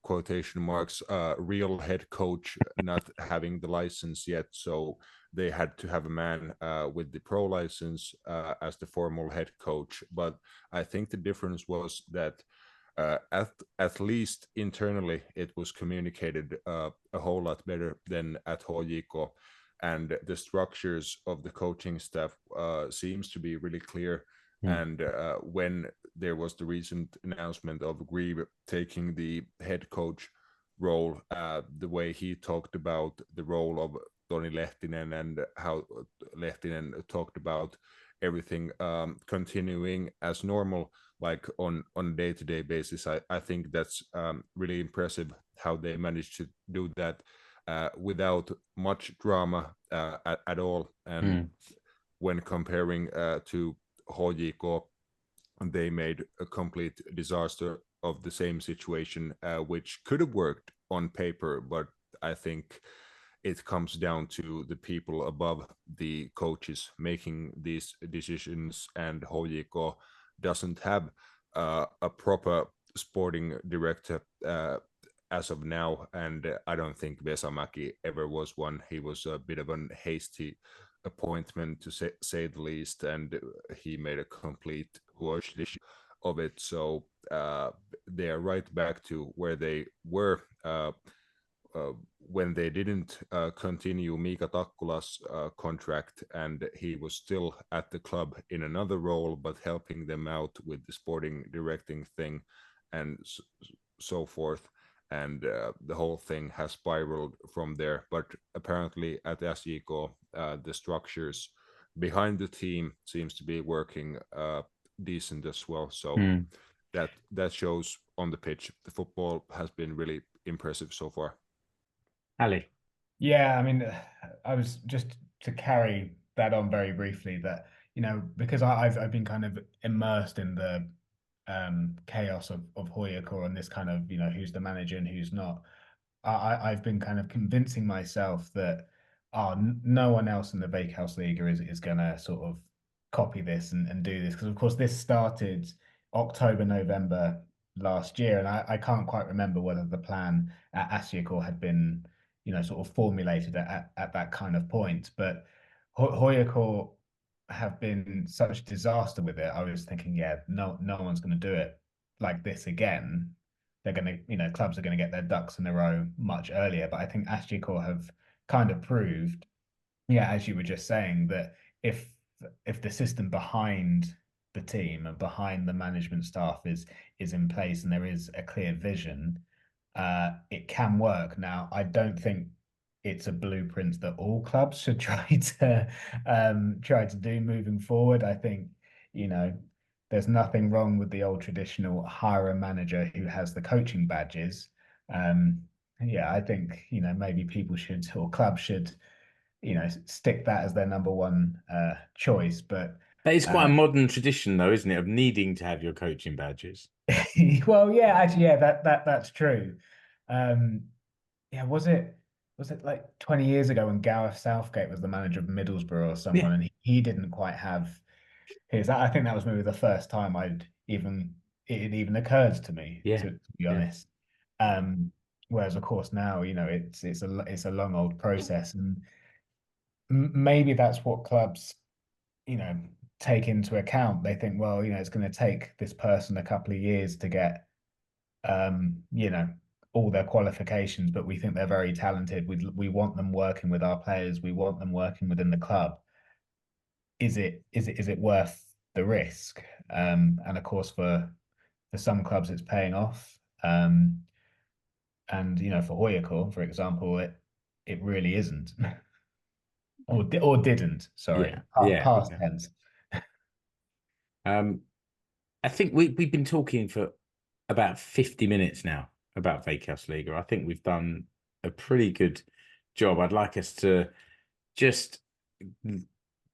quotation marks, real head coach not having the license yet. So they had to have a man with the pro license as the formal head coach. But I think the difference was that at least internally it was communicated a whole lot better than at HJK, and the structures of the coaching staff seems to be really clear. And when there was the recent announcement of Grieve taking the head coach role, the way he talked about the role of Toni Lehtinen and how Lehtinen talked about everything continuing as normal, like on a day-to-day basis. I think that's really impressive how they managed to do that without much drama at all. And when comparing to HJK, they made a complete disaster of the same situation, which could have worked on paper, but I think it comes down to the people above the coaches making these decisions, and HJK doesn't have a proper sporting director as of now, and I don't think Vesamäki ever was one. He was a bit of an hasty appointment, to say the least, and he made a complete wash of it. So they are right back to where they were when they didn't continue Mika Takkula's contract, and he was still at the club in another role, but helping them out with the sporting directing thing and so forth. And the whole thing has spiraled from there. But apparently at SJK, the structures behind the team seems to be working decent as well. So that shows on the pitch. The football has been really impressive so far. Ali. Yeah, I mean, I was just to carry that on very briefly, that, you know, because I've been kind of immersed in the chaos of HJK and this kind of, you know, who's the manager and who's not. I've been kind of convincing myself that no one else in the Veikkausliiga is going to sort of copy this and do this, because of course this started October, November last year, and I can't quite remember whether the plan at SJK had been, you know, sort of formulated at that kind of point. But HJK have been such disaster with it. I was thinking, yeah, no one's going to do it like this again. They're going to, you know, clubs are going to get their ducks in a row much earlier. But I think SJK have kind of proved, yeah, as you were just saying, that if the system behind the team and behind the management staff is in place and there is a clear vision, it can work. Now, I don't think it's a blueprint that all clubs should try to do moving forward. I think, you know, there's nothing wrong with the old traditional hire a manager who has the coaching badges. Yeah, I think, you know, maybe people should, or clubs should, you know, stick that as their number one choice. But that is quite a modern tradition, though, isn't it, of needing to have your coaching badges? Well, yeah, actually, yeah, that's true. Yeah, was it like 20 years ago when Gareth Southgate was the manager of Middlesbrough or someone, and he didn't quite have his. I think that was maybe the first time it even occurred to me, to be honest. Whereas of course now, you know, it's a long old process, and maybe that's what clubs, you know, take into account. They think, well, you know, it's going to take this person a couple of years to get, you know, all their qualifications, but we think they're very talented. We want them working with our players. We want them working within the club. Is it worth the risk? And of course, for some clubs, it's paying off. And you know, for HJK, for example, it really isn't, or didn't. Sorry, past tense. I think we've been talking for about 50 minutes now about Veikkausliiga. I think we've done a pretty good job. I'd like us to just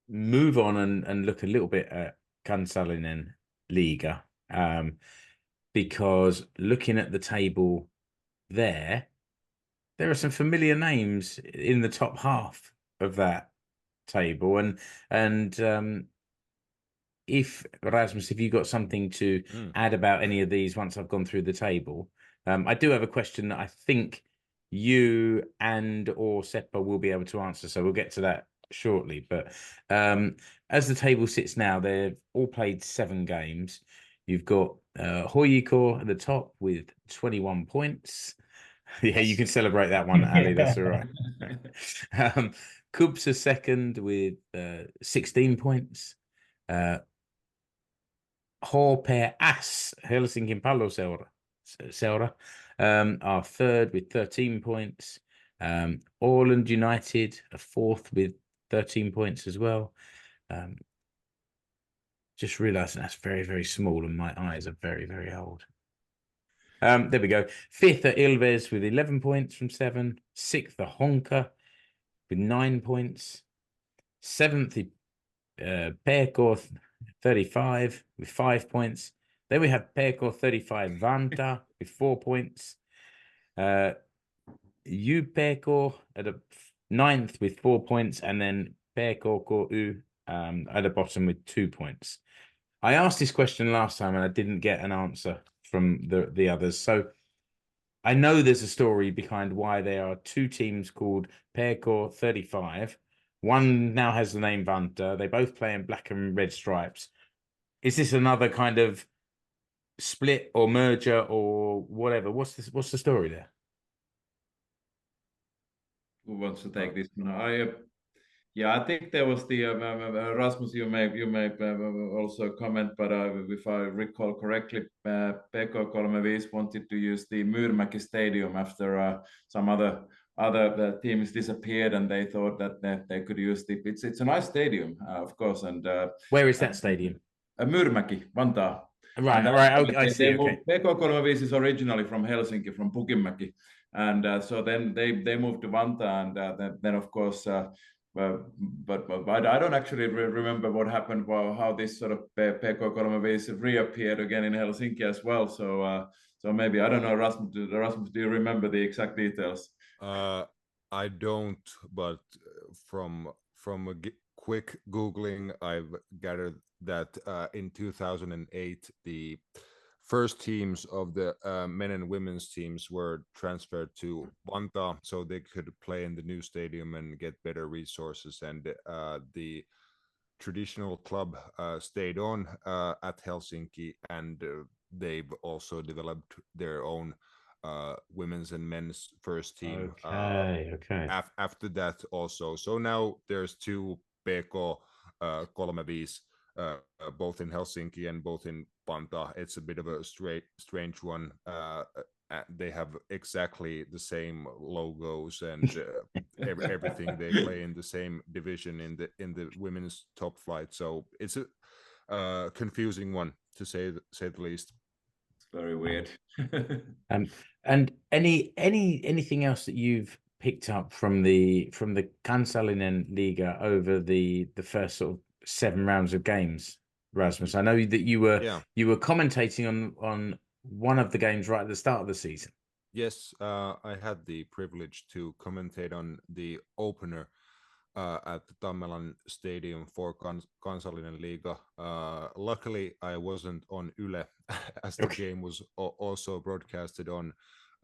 move on and look a little bit at Kansallinenliiga, because looking at the table there are some familiar names in the top half of that table, and if Rasmus, if you got something to add about any of these once I've gone through the table, I do have a question that I think you and or Seppo will be able to answer. So we'll get to that shortly. But as the table sits now, they've all played 7 games. You've got HJK at the top with 21 points. Yeah, you can celebrate that one, Ali. That's all right. KuPS is second with 16 points. HPS Helsingin Palloseura are third with 13 points. Åland United are fourth with 13 points as well. Just realizing that's very, very small and my eyes are very, very old. There we go. Fifth are Ilves with 11 points from 7. Sixth are Honka with 9 points. Seventh, PK 35 with 5 points. Then we have PK 35 Vanta with 4 points. UPK at the 9th with 4 points, and then PKKU at the bottom with 2 points. I asked this question last time and I didn't get an answer from the others. So I know there's a story behind why there are 2 teams called PK 35. One now has the name Vanta. They both play in black and red stripes. Is this another kind of split or merger or whatever? What's the story there? Who wants to take this one? I think there was the Rasmus. You may also comment, but if I recall correctly, PK 35 wanted to use the Myyrmäki Stadium after some other teams disappeared, and they thought that they could use the. It's a nice stadium, of course, and where is that stadium? Myyrmäki, Vantaa. Right. Okay, I see. Okay. PK 35 is originally from Helsinki, from Pukinmäki, and so then they moved to Vantaa, and then of course. But I don't actually remember what happened, how this sort of PK 35 reappeared again in Helsinki as well. So maybe, I don't know, Rasmus, do you remember the exact details? I don't, but from a quick Googling, I've gathered that in 2008, the first teams of the men and women's teams were transferred to Vantaa so they could play in the new stadium and get better resources. And the traditional club stayed on at Helsinki, and they've also developed their own women's and men's first team. Okay. After that also. So now there's 2 PK 35 both in Helsinki and both in Vantaa. It's a bit of a strange one. They have exactly the same logos and everything. They play in the same division in the women's top flight. So it's a confusing one, to say the least. It's very weird. And anything else that you've picked up from the Kansallinenliiga over the first sort of 7 rounds of games, Rasmus? I know that you were commentating on one of the games right at the start of the season. Yes, I had the privilege to commentate on the opener at the Tammela Stadion for Kansallinenliiga. Luckily, I wasn't on Yle as the game was also broadcasted on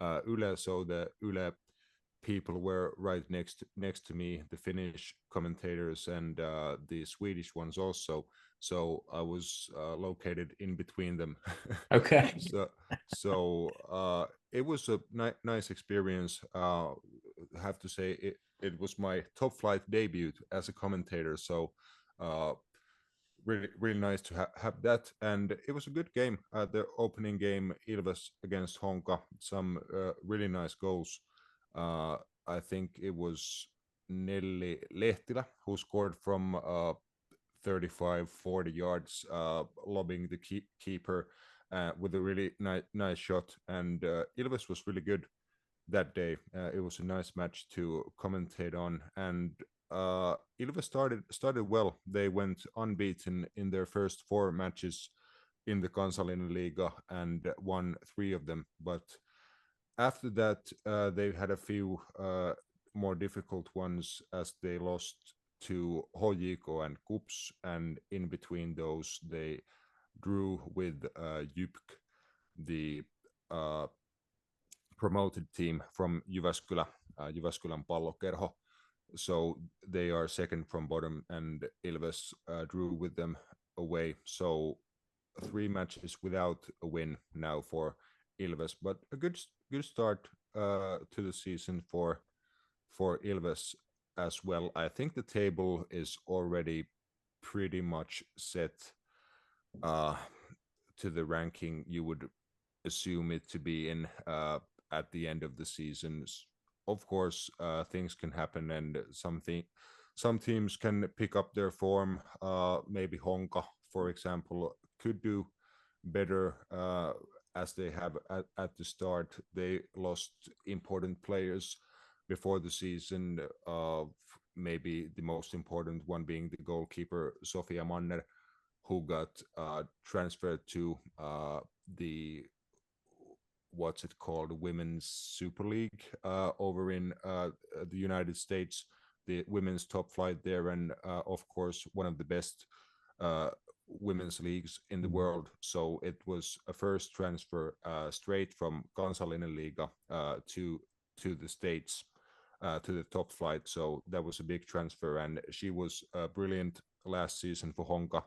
Yle, so the Yle people were right next to me, the Finnish commentators and the Swedish ones also. So I was located in between them. Okay. So it was a nice experience. I have to say it was my top flight debut as a commentator. So really nice to have that, and it was a good game. The opening game, Ilves against Honka, some really nice goals. I think it was Nelli Lehtilä who scored from 35-40 yards, lobbing the keeper with a really nice shot. And Ilves was really good that day. It was a nice match to commentate on, and Ilves started well. They went unbeaten in their first 4 matches in the Kansallinen Liiga and won 3 of them. But after that, they had a few more difficult ones, as they lost to HJK and KuPS, and in between those they drew with JYPK, the promoted team from Jyväskylä, Jyväskylän Pallokerho. So they are second from bottom, and Ilves drew with them away. So 3 matches without a win now for Ilves, but a good start to the season for Ilves as well. I think the table is already pretty much set to the ranking you would assume it to be in at the end of the season. Of course, things can happen, and some teams can pick up their form. Maybe Honka, for example, could do better as they have at the start. They lost important players before the season. Maybe the most important one being the goalkeeper Sofia Manner, who got transferred to the what's it called, Women's Super League over in the United States, the women's top flight there, and of course one of the best women's leagues in the world. So it was a first transfer straight from Kansallinenliiga to the States, to the top flight. So that was a big transfer, and she was brilliant last season for Honka,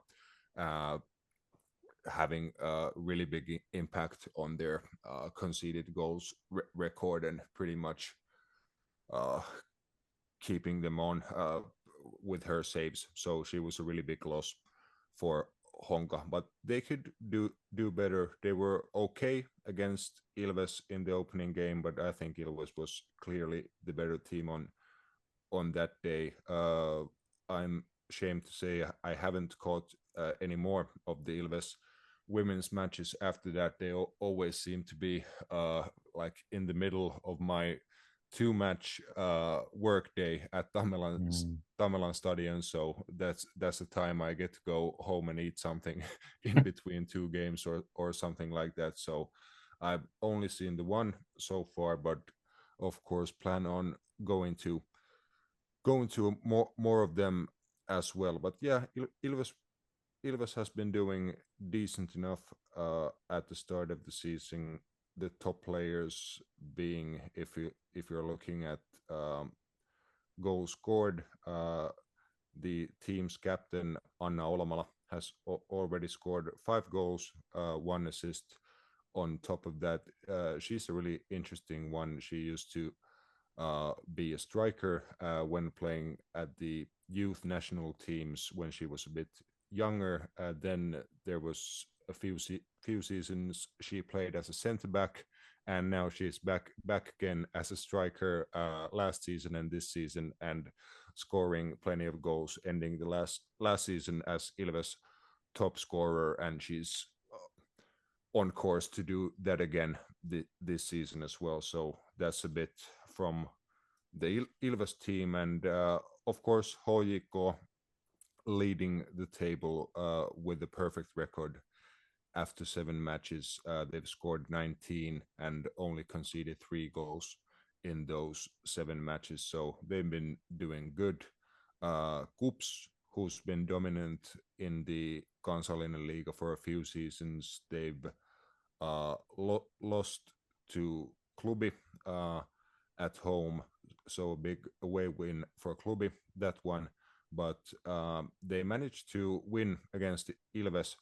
having a really big impact on their conceded goals record, and pretty much keeping them on with her saves. So she was a really big loss for Honka, but they could do better. They were okay against Ilves in the opening game, but I think Ilves was clearly the better team on that day. I'm ashamed to say I haven't caught any more of the Ilves women's matches after that. They always seem to be like in the middle of my 2-match work day at Tammela Stadion. So that's the time I get to go home and eat something in between 2 games or something like that. So I've only seen the one so far, but of course plan on going to more of them as well. But yeah, Ilves has been doing decent enough at the start of the season. The top players being, if you're looking at goals scored, the team's captain Anna Olmala has already scored 5 goals, 1 assist. On top of that, she's a really interesting one. She used to be a striker when playing at the youth national teams when she was a bit younger. Then there was a few seasons she played as a center back, and now she's back again as a striker last season and this season, and scoring plenty of goals, ending the last season as Ilves top scorer, and she's on course to do that again this season as well. So that's a bit from the Ilves team, and of course HJK leading the table with the perfect record after 7 matches. They've scored 19 and only conceded 3 goals in those 7 matches. So they've been doing good. KuPS, who's been dominant in the Kansallinenliiga for a few seasons, they've lost to Klubi at home. So a big away win for Klubi, that one. But they managed to win against Ilves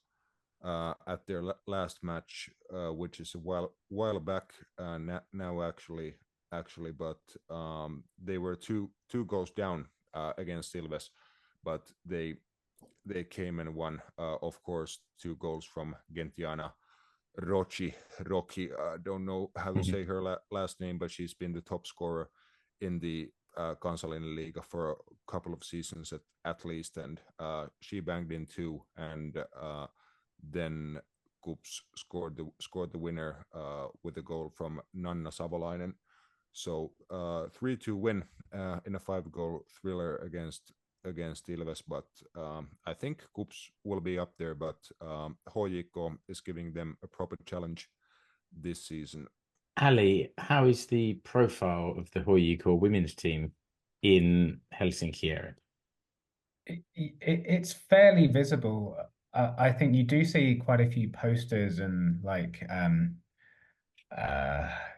at their last match, which is a while back now actually. But they were two goals down against Ilves, but they came and won. Of course, 2 goals from Gentiana Rocky. I don't know how to say her last name, but she's been the top scorer in the Kansallinenliiga for a couple of seasons at least, and she banged in 2, and then KuPS scored the winner with a goal from Nanna Savolainen. So 3-2 win in a 5-goal thriller against Ilves, but I think KuPS will be up there, but HJK is giving them a proper challenge this season. Ali, how is the profile of the HJK women's team in Helsinki area? It's fairly visible. I think you do see quite a few posters and like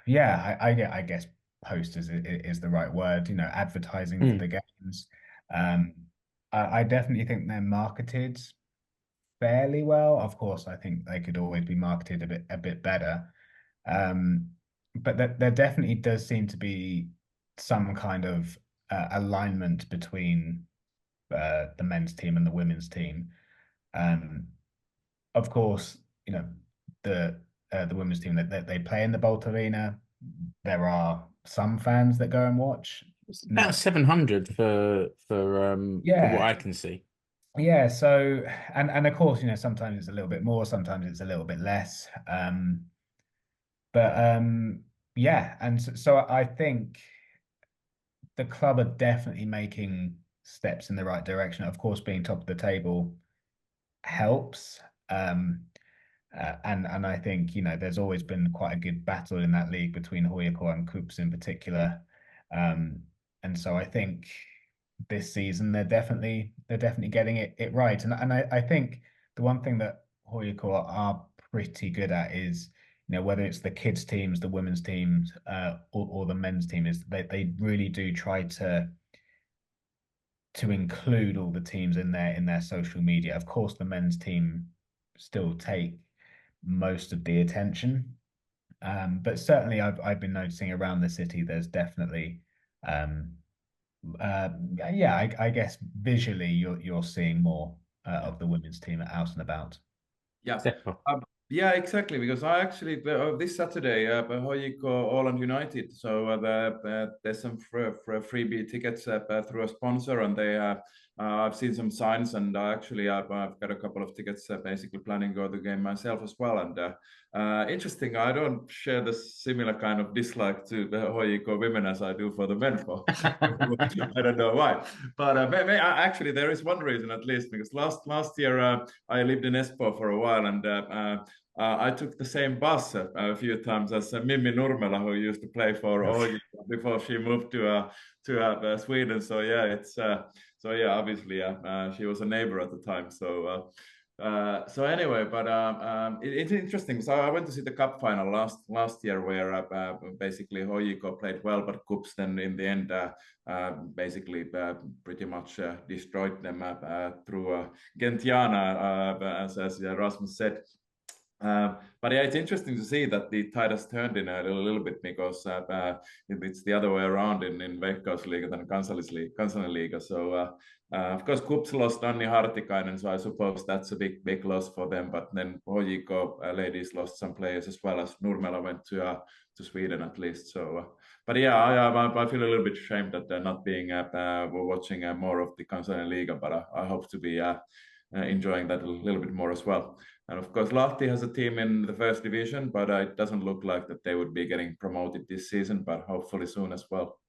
yeah, I guess posters is the right word, you know, advertising for the games. Um, I definitely think they're marketed fairly well. Of course, I think they could always be marketed a bit better. But there definitely does seem to be some kind of alignment between the men's team and the women's team. Of course, you know, the women's team that they play in the Bolt Arena. There are some fans that go and watch. It's about 700 for what I can see. Yeah, so and of course, you know, sometimes it's a little bit more, sometimes it's a little bit less. But yeah, and so I think the club are definitely making steps in the right direction. Of course, being top of the table helps. And I think, you know, there's always been quite a good battle in that league between HJK and KuPS in particular. And so I think this season they're definitely getting it right. And I think the one thing that HJK are pretty good at is, you know, whether it's the kids teams, the women's teams, or the men's team, is they really do try to include all the teams in their social media. Of course, the men's team still take most of the attention, but certainly I've been noticing around the city there's definitely yeah, I guess visually you're seeing more of the women's team out and about. Yeah. Yeah, exactly. Because I actually this Saturday, HJK Åland United. So there's some freebie tickets through a sponsor, and they I've seen some signs, and actually I've got a couple of tickets. Basically planning to go to the game myself as well. And interesting, I don't share the similar kind of dislike to the HJK women as I do for the men. I don't know why, but actually there is one reason at least, because last year I lived in Espoo for a while, and I took the same bus a few times as Mimmi Nurmela, who used to play for HJK before she moved to Sweden. So yeah, it's so yeah, obviously she was a neighbor at the time. So anyway, but it's interesting. So I went to see the cup final last year, where basically HJK played well, but KuPS then in the end basically pretty much destroyed them through Gentiana, as Rasmus said. But yeah, it's interesting to see that the tide has turned in a little bit, because it's the other way around in Veikkausliiga than Kansallinenliiga. So of course, KuPS lost Anni Hartikainen, so I suppose that's a big loss for them. But then HJK ladies lost some players as well, as Nurmela went to Sweden at least. So, but yeah, I feel a little bit ashamed that they're not being watching more of the Kansallinenliiga, but I hope to be enjoying that a little bit more as well. And of course, Lahti has a team in the first division, but it doesn't look like that they would be getting promoted this season, but hopefully soon as well.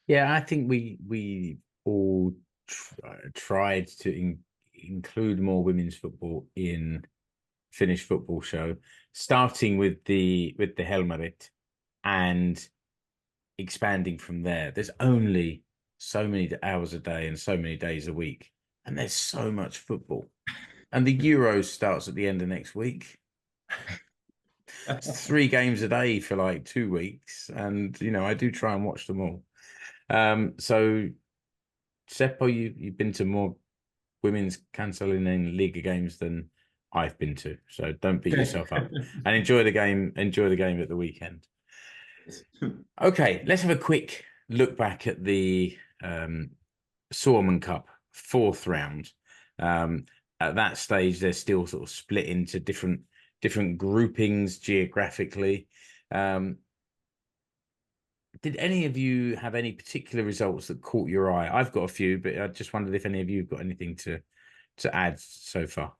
Yeah, I think we all tried to include more women's football in Finnish football show, starting with the Helmarit and expanding from there. There's only so many hours a day and so many days a week, and there's so much football. And the Euros starts at the end of next week. It's 3 games a day for like 2 weeks. And, you know, I do try and watch them all. So, Seppo, you've been to more women's Kansallinenliiga games than I've been to. So don't beat yourself up. And enjoy the game at the weekend. Okay, let's have a quick look back at the Suomen Cup 4th round. At that stage, they're still sort of split into different groupings geographically. Did any of you have any particular results that caught your eye? I've got a few, but I just wondered if any of you have got anything to add so far.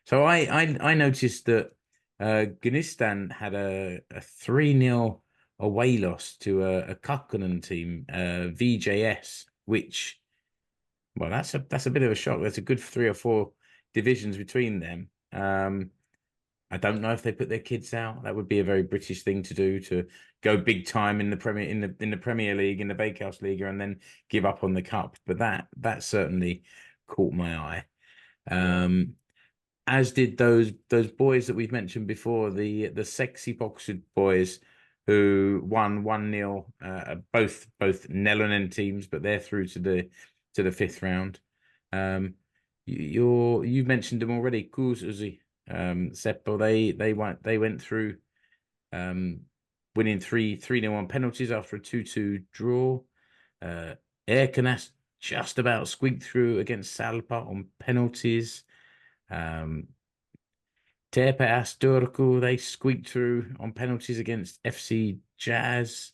So I noticed that Gunistan had a 3-0 away loss to a Kakkonen team, VJS, which, well, that's a bit of a shock. There's a good 3 or 4 divisions between them. I don't know if they put their kids out. That would be a very British thing to do, to go big time in the Premier League, in the Veikkausliiga, and then give up on the cup. But that certainly caught my eye. As did those boys that we've mentioned before, the sexy boxer boys who won 1-0, both Nelonen teams, but they're through to the fifth round. You mentioned them already, Kuusysi, Seppo. They went through, winning 3-0 on penalties after a 2-2 draw. Erkanas just about squeaked through against Salpa on penalties. TPS Turku, they squeaked through on penalties against FC Jazz.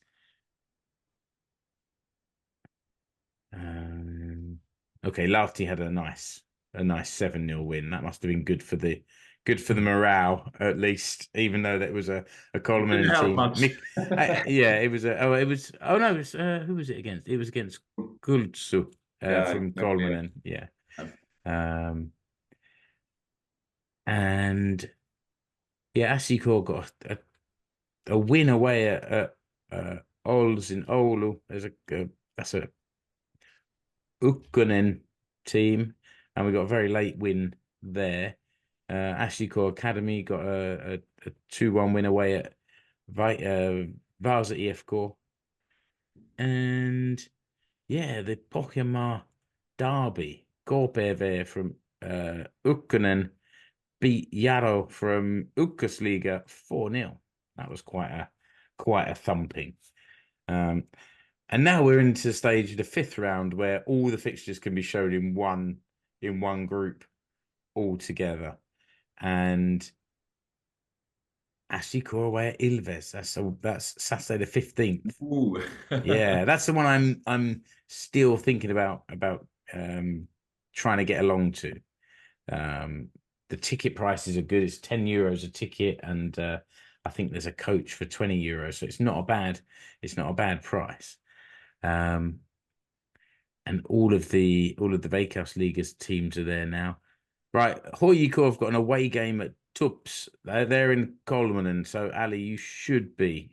Okay, Lahti had a nice 7-0 win. That must have been good for the morale, at least, even though that was a Coleman team. It was who was it against? It was against Kuusysi from Coleman. Yeah. And yeah, SJK got a win away at Ols in Oulu. That's a Ukkonen team, and we got a very late win there. SJK Academy got a 2-1 win away at Vasa IFK. And yeah, the Pohjanmaa derby, KuPS from Ukkonen beat Jaro from Veikkausliiga 4-0. That was quite a thumping. And now we're into the stage of the fifth round where all the fixtures can be shown in one group all together. And SJK away at Ilves. That's Saturday the 15th. Ooh. Yeah, that's the one I'm still thinking about trying to get along to. The ticket prices are good. It's €10 a ticket, and I think there's a coach for €20, so it's not a bad price. And all of the Veikkausliiga's teams are there now. Right, HJK have got an away game at TuPS. They're in Coleman, so Ali, you should be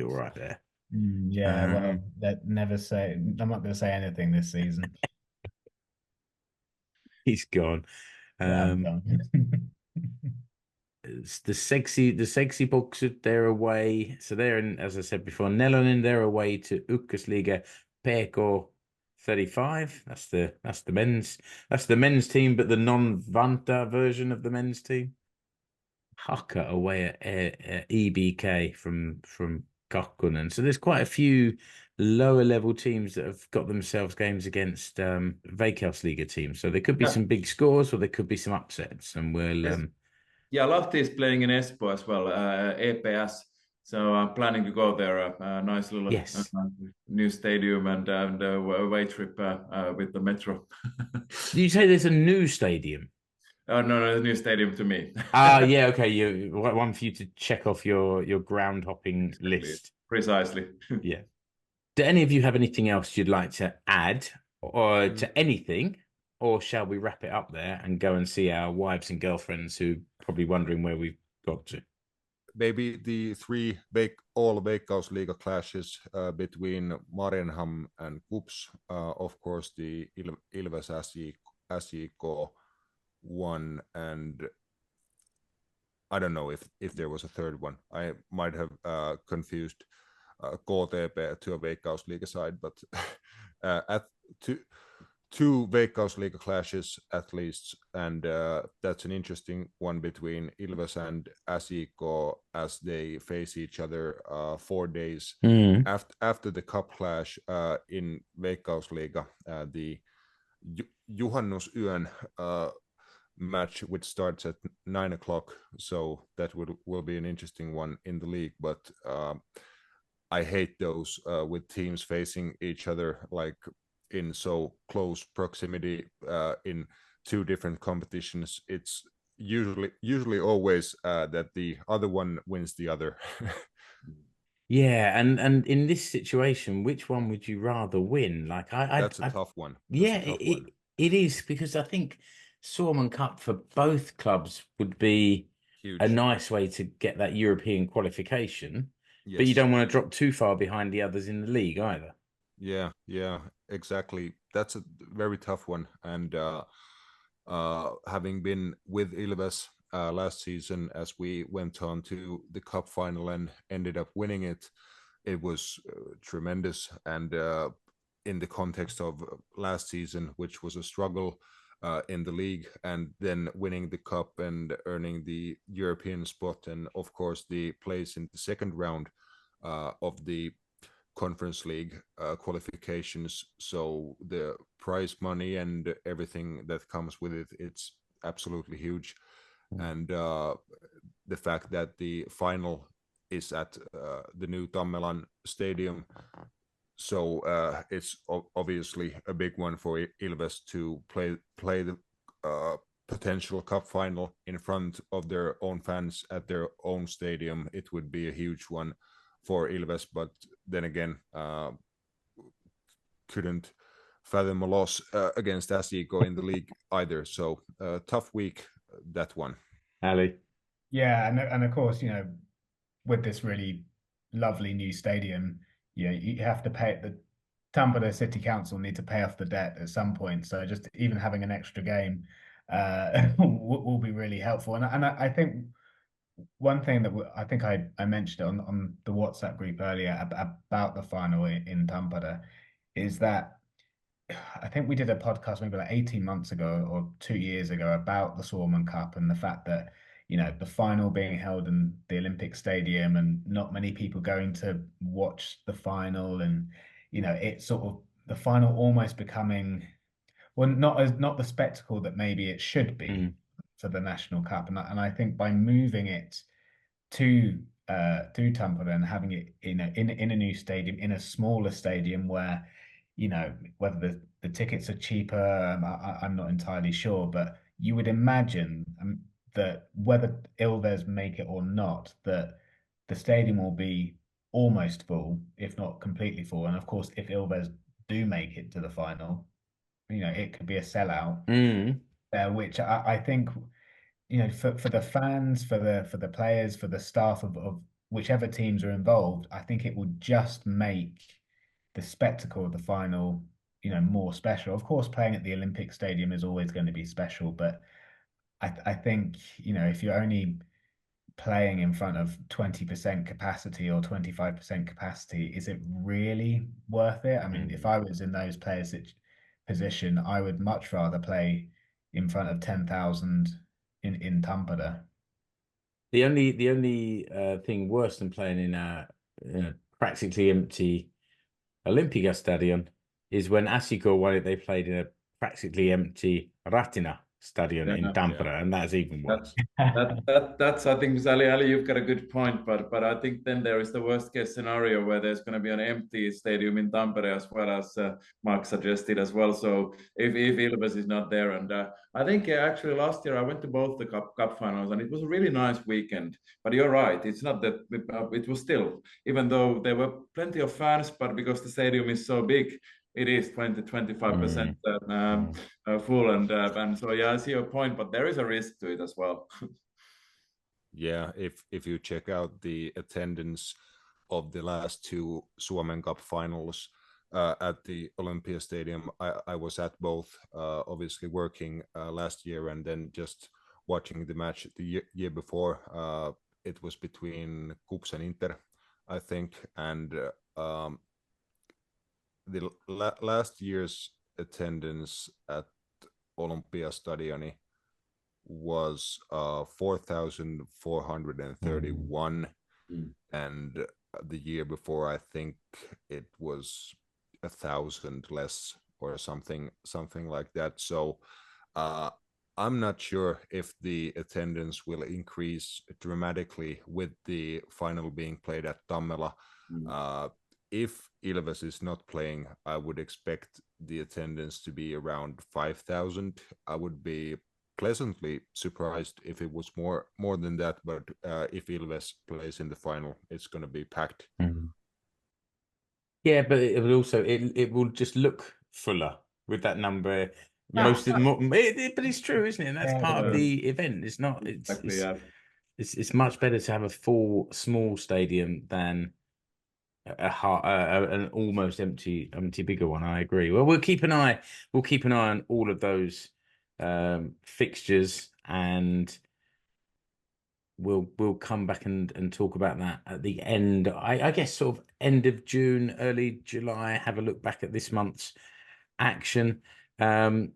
all right there. Well, I'm not going to say anything this season. He's gone. I'm done. It's the sexy boxer, they're away. So they're in, as I said before, Nelonen, they're away to Veikkausliiga PK 35. That's the men's team, but the non-Vanta version of the men's team. Haka away at EBK from Kakkonen. So there's quite a few lower level teams that have got themselves games against Veikkausliiga teams. So there could be some big scores, or there could be some upsets, and we'll. Yeah, Lahti is playing in Espoo as well, EPS. So I'm planning to go there. A nice little new stadium and away trip with the metro. Did you say there's a new stadium? No, a new stadium to me. Yeah, okay. One for you to check off your ground hopping list. Precisely. Yeah. Do any of you have anything else you'd like to add, or to anything? Or shall we wrap it up there and go and see our wives and girlfriends who are probably wondering where we've got to? Maybe the all Veikkausliiga clashes between Marenham and KuPS. Of course, the Ilves SJK one, and I don't know if there was a third one. I might have confused KTP to a Veikkausliiga side, but at two Veikkausliiga clashes at least, and that's an interesting one between Ilves and SJK as they face each other 4 days after the cup clash in Veikkausliiga. The Juhannusyön match, which starts at 9 o'clock, so that will be an interesting one in the league. But I hate those with teams facing each other like in so close proximity in two different competitions. It's usually always that the other one wins the other. Yeah, and in this situation, which one would you rather win? Like that's a tough one. It is, because I think Suomen Cup for both clubs would be Huge. a nice way to get that European qualification, Yes. but you don't want to drop too far behind the others in the league either. Yeah, exactly. That's a very tough one. And having been with Ilves last season, as we went on to the cup final and ended up winning it, it was tremendous. And in the context of last season, which was a struggle in the league, and then winning the cup and earning the European spot, and of course the place in the second round of the Conference League qualifications. So the prize money and everything that comes with it, it's absolutely huge. And the fact that the final is at the new Tammela Stadium, so it's obviously a big one for Ilves to play the potential cup final in front of their own fans at their own stadium. It would be a huge one for Ilves, but then again, couldn't fathom a loss against SJK in the league either. So tough week, that one. Ali? Yeah, and of course, you know, with this really lovely new stadium, you have to pay the Tampere City Council need to pay off the debt at some point. So just even having an extra game will be really helpful. And I think one thing that I think I mentioned it on the WhatsApp group earlier about the final in Tampere is that I think we did a podcast maybe like 18 months ago or 2 years ago about the Suomen Cup and the fact that, you know, the final being held in the Olympic Stadium and not many people going to watch the final, and, you know, it's sort of the final almost becoming, well, not the spectacle that maybe it should be for the National Cup. And I think by moving it to Tampere and having it in a new stadium, in a smaller stadium where, you know, whether the tickets are cheaper, I'm not entirely sure, but you would imagine that whether Ilves make it or not, that the stadium will be almost full, if not completely full. And of course, if Ilves do make it to the final, you know, it could be a sellout, which I think, you know, for the fans, for the players, for the staff of whichever teams are involved, I think it will just make the spectacle of the final, you know, more special. Of course, playing at the Olympic Stadium is always going to be special, but I think, you know, if you're only playing in front of 20% capacity or 25% capacity, is it really worth it? I mean, if I was in those players' position, I would much rather play in front of 10,000 in Tampere. The only thing worse than playing in a practically empty Olympia Stadion is when SJK won it, they played in a practically empty Ratina Stadion in Tampere, and that's even worse. That's I think, Ali, you've got a good point, but I think then there is the worst case scenario where there's going to be an empty stadium in Tampere, as well, as Mark suggested as well. So if Ilves is not there, and I think actually last year I went to both the cup finals, and it was a really nice weekend. But you're right, it's not that it was still, even though there were plenty of fans, but because the stadium is so big, it is 20-25% full, and so yeah, I see your point, but there is a risk to it as well. Yeah, if you check out the attendance of the last two Suomen Cup finals at the Olympia Stadium, I was at both, obviously working last year and then just watching the match the year before. It was between KuPS and Inter, I think, and the last year's attendance at Olympia Stadion was 4,431, and the year before I think it was 1,000 less or something like that. So I'm not sure if the attendance will increase dramatically with the final being played at Tammela. If Ilves is not playing, I would expect the attendance to be around 5,000. I would be pleasantly surprised if it was more than that, but if Ilves plays in the final, it's going to be packed. Yeah, but it will also it will just look fuller with that number. But it's true, isn't it? And that's part of the event. It's not. It's it's much better to have a full small stadium than an almost empty bigger one. I agree. Well, we'll keep an eye on all of those fixtures, and we'll come back and talk about that at the end. I guess sort of end of June, early July. Have a look back at this month's action. Gents,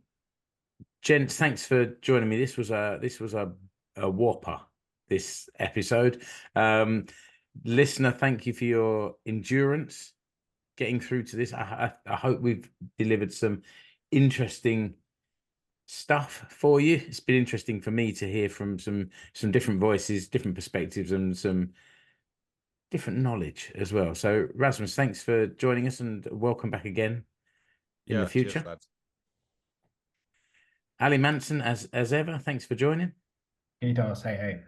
thanks for joining me. This was a whopper, this episode. Listener, thank you for your endurance getting through to this. I hope we've delivered some interesting stuff for you. It's been interesting for me to hear from some different voices, different perspectives, and some different knowledge as well. So Rasmus, thanks for joining us, and welcome back again in the future. Cheers, lads. Ali Manson, as ever, thanks for joining. Idos, hey.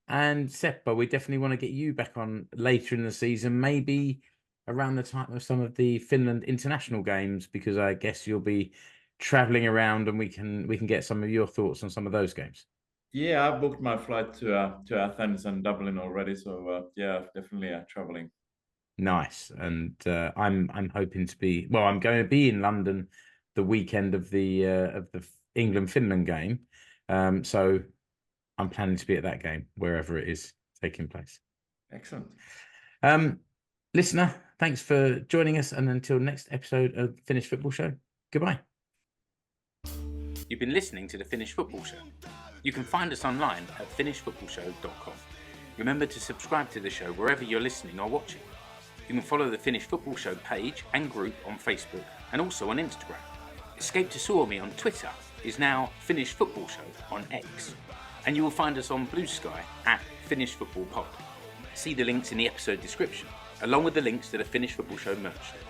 And Seppo, we definitely want to get you back on later in the season, maybe around the time of some of the Finland international games, because I guess you'll be traveling around, and we can get some of your thoughts on some of those games. Yeah, I've booked my flight to Athens and Dublin already, so definitely traveling. Nice. And I'm hoping to be, well, I'm going to be in London the weekend of the England-Finland game. So I'm planning to be at that game, wherever it is taking place. Excellent. Listener, thanks for joining us, and until next episode of Finnish Football Show, goodbye. You've been listening to the Finnish Football Show. You can find us online at finishfootballshow.com. Remember to subscribe to the show wherever you're listening or watching. You can follow the Finnish Football Show page and group on Facebook, and also on Instagram. Escape to Suomi on Twitter is now Finnish Football Show on X. And you will find us on Blue Sky at Finnish Football Pod. See the links in the episode description, along with the links to the Finnish Football Show merch stores.